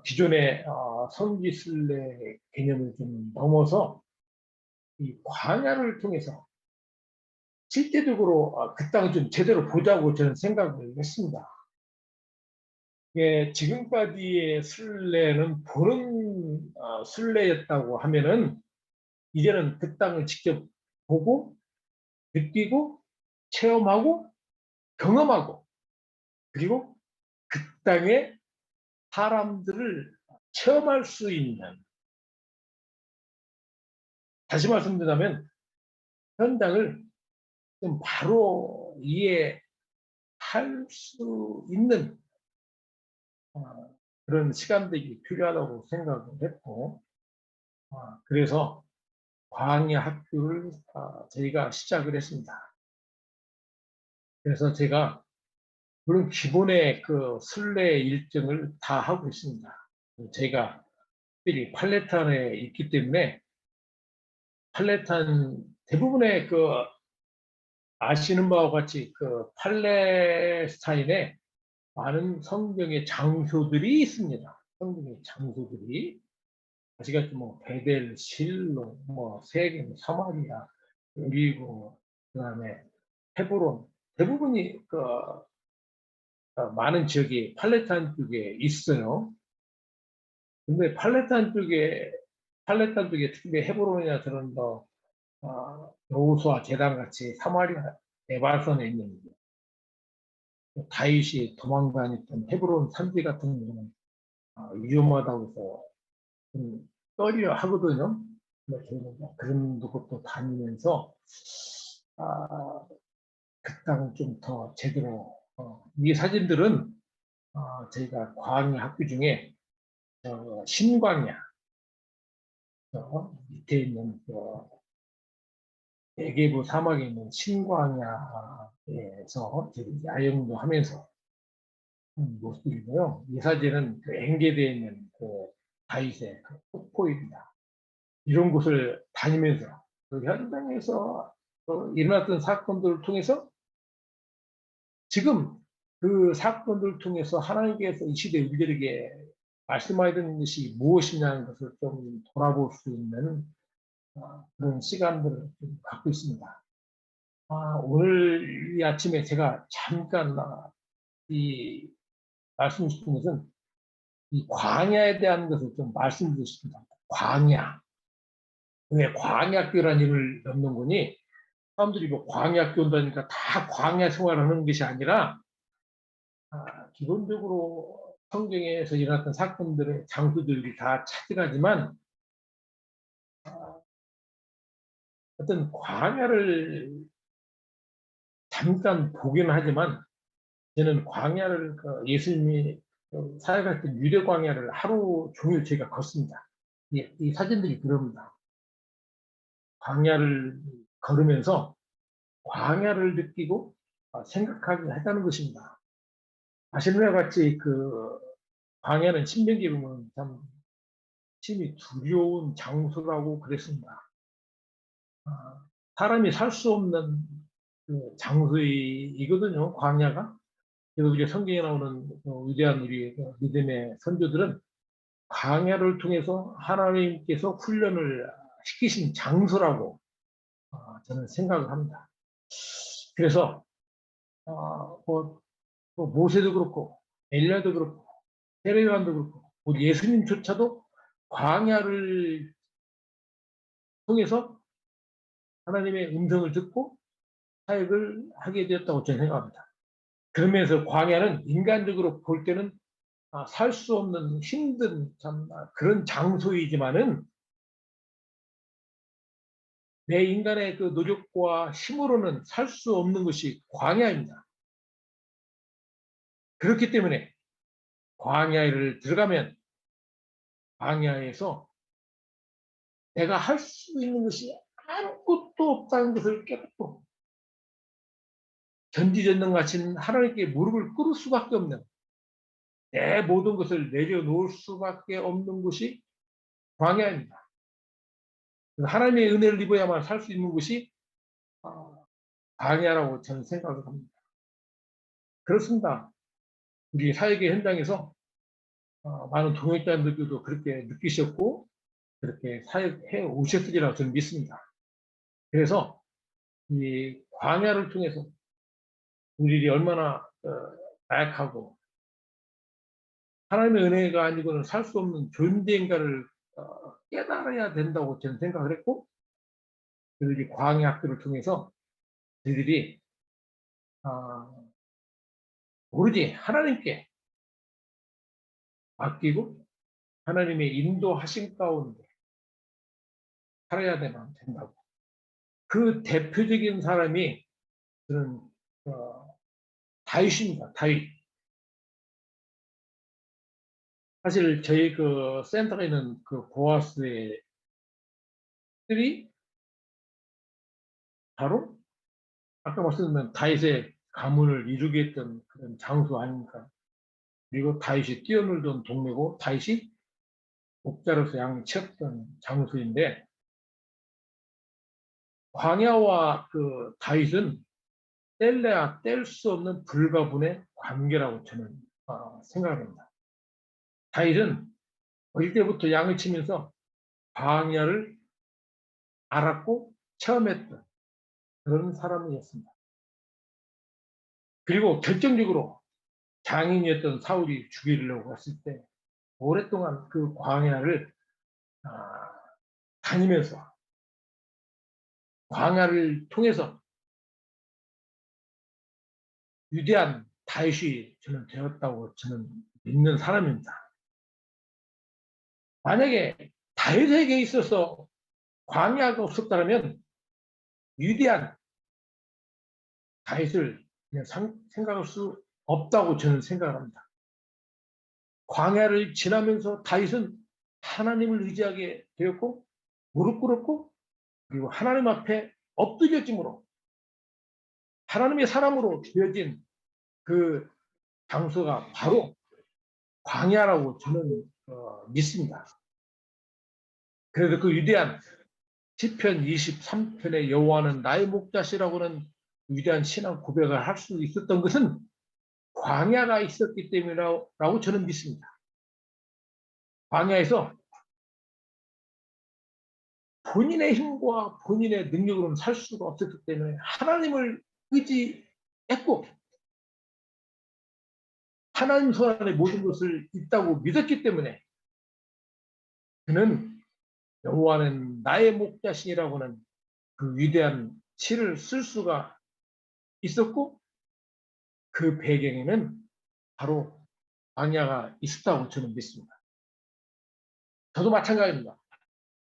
기존의 성지순례 개념을 좀 넘어서 이 광야를 통해서 실제적으로 그 땅을 좀 제대로 보자고 저는 생각을 했습니다. 예, 지금까지의 순례는 보는 순례였다고 하면은, 이제는 그 땅을 직접 보고 느끼고 체험하고 경험하고, 그리고 그 땅의 사람들을 체험할 수 있는, 다시 말씀드리자면 현장을 좀 바로 이해할 수 있는 그런 시간들이 필요하다고 생각을 했고, 그래서 광야 학교를 저희가 시작을 했습니다. 그래서 제가 물론 기본의 그 순례 일정을 다 하고 있습니다. 저희가 특별히 팔레탄에 있기 때문에 팔레탄 대부분의 그 아시는 바와 같이 그 팔레스타인에 많은 성경의 장소들이 있습니다. 성경의 장소들이 아시겠지만 뭐 베델, 실로, 뭐 세겜, 사마리아, 그리고 그다음에 헤브론, 대부분이 그 많은 지역이 팔레스타인 쪽에 있어요. 근데 팔레스타인 쪽에 특히 헤브론이나 저런 여호수아 제단 같이 사마리아 네발선에 있는 다윗이 도망다녔던 헤브론 산지 같은 경우는 위험하다고 해서 좀 떠려 하거든요. 저희는 그런 곳도 다니면서 아, 그 땅을 좀 더 제대로 이 사진들은 저희가 광야 학교 중에 신광야 밑에 있는 에게부 사막에 있는 신광야에서 야영도 하면서 모습이고요. 이 사진은 그 엔게드에 있는 그 다윗의 그 폭포입니다. 이런 곳을 다니면서 그 현장에서 일어났던 사건들을 통해서 지금 그 사건들을 통해서 하나님께서 이 시대 우리들에게 말씀하야 되는 것이 무엇이냐는 것을 좀 돌아볼 수 있는 그런 시간들을 좀 갖고 있습니다. 오늘 이 아침에 제가 잠깐 이 말씀드리고 싶은 것은 이 광야에 대한 것을 좀 말씀드리고 싶습니다. 광야. 왜 광야학교라는 이름을 넣는 거니? 사람들이 뭐 광야학교 온다니까 다 광야 생활을 하는 것이 아니라 기본적으로 성경에서 일어났던 사건들의 장소들이 다 찾아가지만 어떤 광야를 잠깐 보기는 하지만 저는 광야를 예수님이 사역할 때 유대 광야를 하루 종일 제가 걷습니다. 이 사진들이 그럽니다. 광야를 걸으면서 광야를 느끼고 생각하게 했다는 것입니다. 아시는 것 같이 그 광야는 신명기에 보면 참 심히 두려운 장소라고 그랬습니다. 사람이 살 수 없는 그 장소이거든요, 광야가. 그래서 우리 성경에 나오는 위대한 우리 믿음의 선조들은 광야를 통해서 하나님께서 훈련을 시키신 장소라고 저는 생각을 합니다. 그래서 모세도 그렇고 엘리야도 그렇고 세례요한도 그렇고 우리 예수님조차도 광야를 통해서 하나님의 음성을 듣고 사역을 하게 되었다고 저는 생각합니다. 그러면서 광야는 인간적으로 볼 때는 살 수 없는 힘든 참 그런 장소이지만은 내 인간의 그 노력과 힘으로는 살 수 없는 것이 광야입니다. 그렇기 때문에 광야를 들어가면 광야에서 내가 할 수 있는 것이 아무것도 없다는 것을 깨닫고 전지전능하신 하나님께 무릎을 꿇을 수밖에 없는 내 모든 것을 내려놓을 수밖에 없는 것이 광야입니다. 하나님의 은혜를 입어야만 살 수 있는 것이 광야라고 저는 생각을 합니다. 그렇습니다. 우리 사역의 현장에서 많은 동역자들도 그렇게 느끼셨고 그렇게 사역해 오셨으리라고 저는 믿습니다. 그래서 이 광야를 통해서 우리들이 얼마나 나약하고 하나님의 은혜가 아니고는 살 수 없는 존재인가를 깨달아야 된다고 저는 생각을 했고 그들이 광야 학교를 통해서 저희들이 오로지 하나님께 맡기고 하나님의 인도하신 가운데 살아야 된다고. 그 대표적인 사람이 저는 다윗입니다. 다윗. 사실 저희 그 센터에 있는 그 보아스의 들이 바로 아까 말씀드린 다윗의 가문을 이루게 했던 그런 장소 아닙니까? 그리고 다윗이 뛰어놀던 동네고 다윗이 목자로서 양을 치었던 장소인데 광야와 그 다윗은 뗄래야 뗄 수 없는 불가분의 관계라고 저는 생각합니다. 다윗은 어릴 때부터 양을 치면서 광야를 알았고 체험했던 그런 사람이었습니다. 그리고 결정적으로 장인이었던 사울이 죽이려고 했을 때 오랫동안 그 광야를 다니면서 광야를 통해서 위대한 다윗이 저는 되었다고 저는 믿는 사람입니다. 만약에 다윗에게 있어서 광야가 없었다면 위대한 다윗을 그냥 생각할 수 없다고 저는 생각합니다. 광야를 지나면서 다윗은 하나님을 의지하게 되었고 무릎 꿇었고 그리고 하나님 앞에 엎드려짐으로 하나님의 사람으로 되어진 그 장소가 바로 광야라고 저는 믿습니다. 그래서 그 위대한 시편 23편의 여호와는 나의 목자시라고는 위대한 신앙 고백을 할 수 있었던 것은 광야가 있었기 때문이라고 저는 믿습니다. 광야에서 본인의 힘과 본인의 능력으로는 살 수가 없었기 때문에 하나님을 의지했고 하나님 손 안에 모든 것을 있다고 믿었기 때문에 그는 여호와는 나의 목자신이라고는 그 위대한 시를 쓸 수가 있었고 그 배경에는 바로 광야가 있었다고 저는 믿습니다. 저도 마찬가지입니다.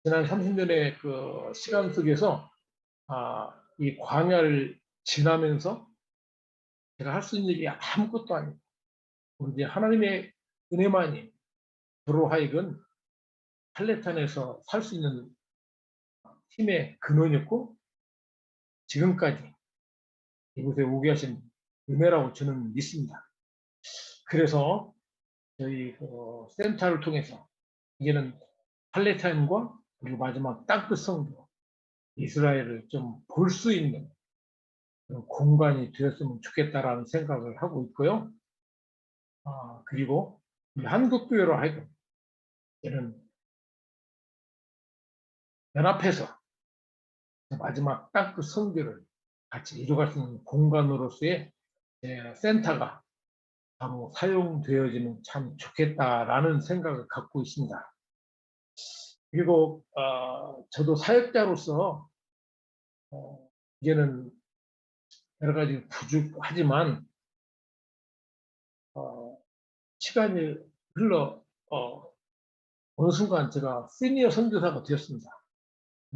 지난 30년의 그 시간 속에서 이 광야를 지나면서 제가 할 수 있는 일이 아무것도 아니고 오로지 하나님의 은혜만이 저로 하여금 팔레탄에서 살 수 있는 힘의 근원이었고 지금까지 이곳에 오게 하신 은혜라고 저는 믿습니다. 그래서 저희 센터를 통해서 이제는 팔레타인과 그리고 마지막 땅끝 성도 이스라엘을 좀 볼 수 있는 그런 공간이 되었으면 좋겠다라는 생각을 하고 있고요. 그리고 한국교회로 하여금 이제는 연합해서 마지막 땅끝 성교를 같이 이루어갈 수 있는 공간으로서의 센터가 바로 사용되어지면 참 좋겠다라는 생각을 갖고 있습니다. 그리고 저도 사역자로서 이제는 여러 가지 부족하지만 시간이 흘러 어느 순간 제가 시니어 선교사가 되었습니다.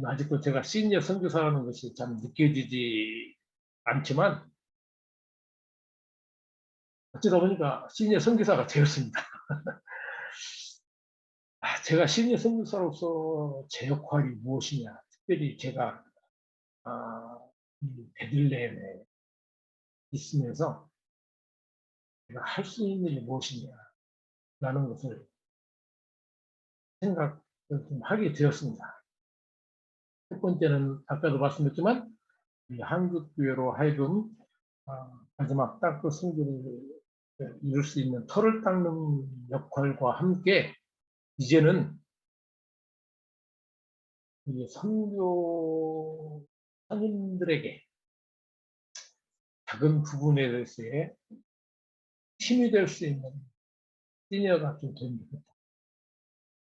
아직도 제가 시니어 선교사라는 것이 참 느껴지지 않지만 어쩌다 보니까 시니어 선교사가 되었습니다. 제가 시니어 선교사로서 제 역할이 무엇이냐, 특별히 제가 이 베들레헴에 있으면서 제가 할 수 있는 일이 무엇이냐라는 것을 생각을 좀 하게 되었습니다. 첫 번째는 아까도 말씀드렸지만 한국 교회로 하여금 마지막 땅끝 선교를 이룰 수 있는 터를 닦는 역할과 함께 이제는 이 선교 선임들에게 작은 부분에 대해서의 힘이 될 수 있는 시니어가 좀 되면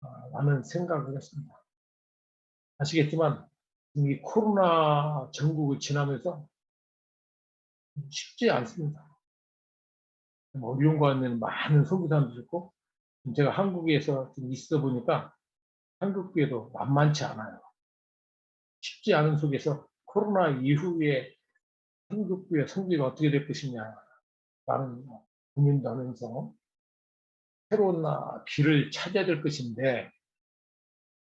좋겠다라는 생각을 했습니다. 아시겠지만 이 코로나 전국을 지나면서 쉽지 않습니다. 어려운 거는 많은 선교사님들 있고 제가 한국에서 좀 있어 보니까 한국교회도 만만치 않아요. 쉽지 않은 속에서 코로나 이후에 한국교회 선교가 어떻게 될 것이냐라는 고민도 하면서 새로운 길을 찾아야 될 것인데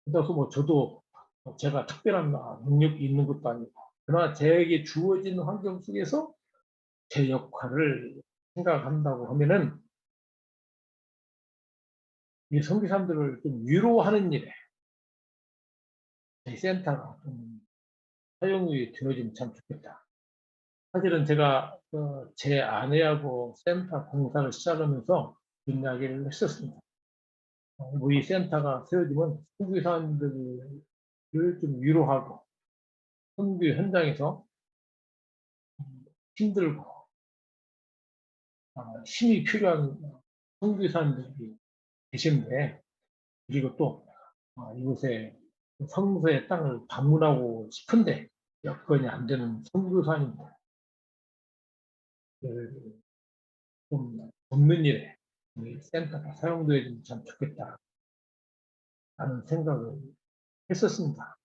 그래서 뭐 저도 제가 특별한 능력이 있는 것도 아니고 그러나 저에게 주어진 환경 속에서 제 역할을 생각한다고 하면은 이 선교사님들을 좀 위로하는 일에 이 센터가 좀 사용이 되어지면 참 좋겠다. 사실은 제가 제 아내하고 센터 공사를 시작하면서 그런 이야기를 했었습니다. 우리 센터가 세워지면 선교사님들을 좀 위로하고 선교 현장에서 힘들고 힘이 필요한 선교사님들이 계신데 그리고 또 이곳에 성서의 땅을 방문하고 싶은데 여건이 안 되는 선교사님들 좀 돕는 일에 우리 센터가 사용되어지면 참 좋겠다라는 생각을 했었습니다.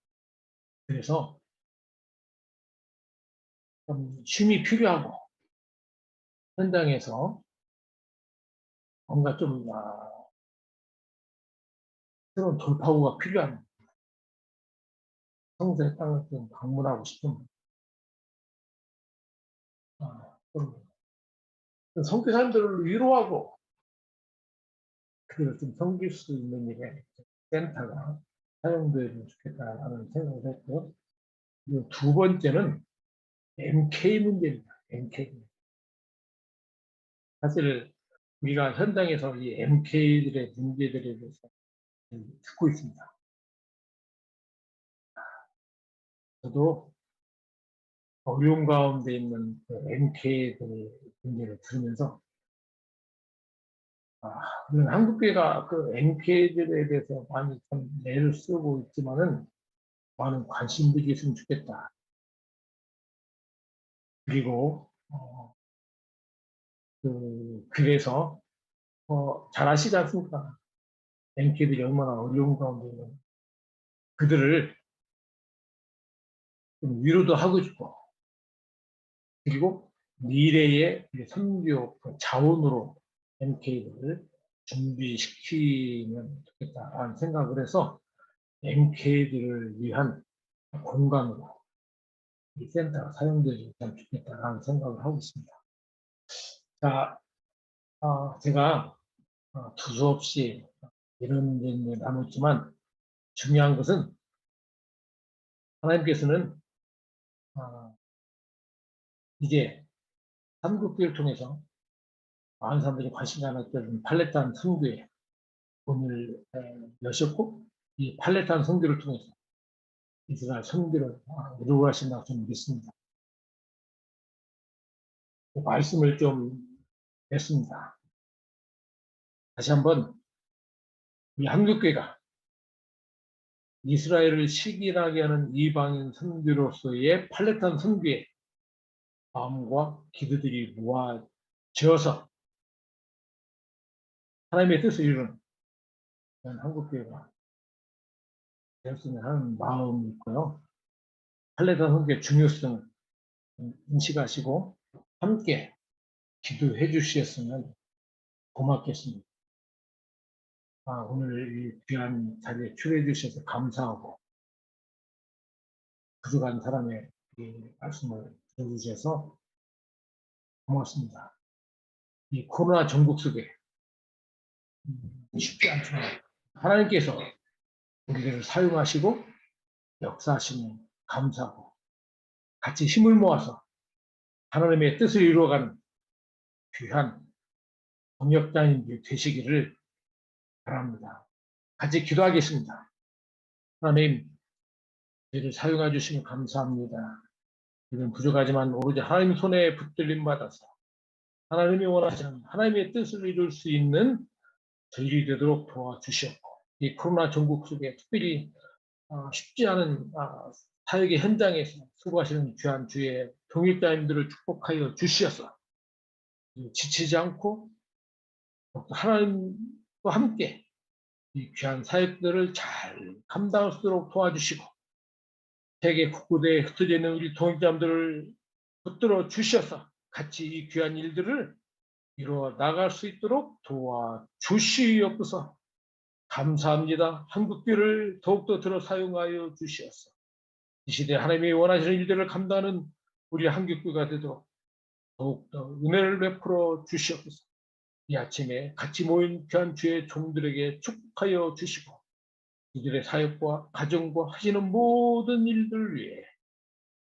그래서 좀 쉼이 필요하고 현장에서 뭔가 좀 새로운 돌파구가 필요한 성서의 땅을 좀 방문하고 싶은 좀 선교사님들을 위로하고 그들을 좀 섬길 수 있는 일에 센터가 사용되면 좋겠다라는 생각을 했고요. 그리고 두 번째는 MK 문제입니다. MK. 사실 우리가 현장에서 이 MK들의 문제들에 대해서 듣고 있습니다. 저도 어려움 가운데 있는 MK들의 문제를 들으면서 물론 한국교회가 그 MK들에 대해서 많이 좀 애를 쓰고 있지만은 많은 관심들이 있으면 좋겠다. 그리고 그래서 잘 아시지 않습니까? MK들이 얼마나 어려운 가운데 있는 그들을 좀 위로도 하고 싶고, 그리고 미래의 선교 자원으로 MK들을 준비시키면 좋겠다라는 생각을 해서 MK들을 위한 공간으로 이 센터가 사용되지 면 좋겠다라는 생각을 하고 있습니다. 자, 제가 두서없이 이런 얘기를 나눴지만 중요한 것은 하나님께서는 이제 한국교회를 통해서 많은 사람들이 관심 가졌던 팔레탄 선교에 문을 여셨고, 이 팔레탄 선교를 통해서 이스라엘 선교를 이루어 가신다고 저는 믿습니다. 말씀을 좀 냈습니다. 다시 한번 이 한국교회가 이스라엘을 시기나게 하는 이방인 선교로서의 팔레탄 선교에 마음과 기도들이 모아져서 하나님의 뜻을 이루는 한국교회가 되었으면 하는 마음이 있고요. 팔레탄 선교의 중요성을 인식하시고 함께 기도해 주셨으면 고맙겠습니다. 오늘 이 귀한 자리에 출연해 주셔서 감사하고 부족한 사람의 이 말씀을 들어주셔서 고맙습니다. 이 코로나 전국 속에 쉽지 않지만 하나님께서 우리를 사용하시고 역사하시면 감사하고 같이 힘을 모아서 하나님의 뜻을 이루어가는 귀한 동역자님들이 되시기를 바랍니다. 같이 기도하겠습니다. 하나님, 저희를 사용해 주시면 감사합니다. 우리는 부족하지만 오로지 하나님 손에 붙들림 받아서 하나님이 원하시는 하나님의 뜻을 이룰 수 있는 저희들이 되도록 도와주시옵고, 이 코로나 전국 속에 특별히 쉽지 않은 사역의 현장에서 수고하시는 귀한 주의 동역자님들을 축복하여 주시어서 지치지 않고 하나님과 함께 이 귀한 사역들을 잘 감당할 수 있도록 도와주시고, 세계 곳곳에 흩어져 있는 우리 동역자들을 붙들어 주셔서 같이 이 귀한 일들을 이루어 나갈 수 있도록 도와주시옵소서. 감사합니다. 한국교를 더욱더 들어 사용하여 주시옵소서. 이 시대 하나님이 원하시는 일들을 감당하는 우리 한국교가 되도록 더욱더 은혜를 베풀어 주시옵소서. 이 아침에 같이 모인 귀한 주의 종들에게 축복하여 주시고 이들의 사역과 가정과 하시는 모든 일들 위해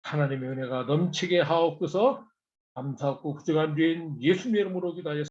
하나님의 은혜가 넘치게 하옵소서. 감사하고 부족한 주인 예수님의 이름으로 기도하였습니다.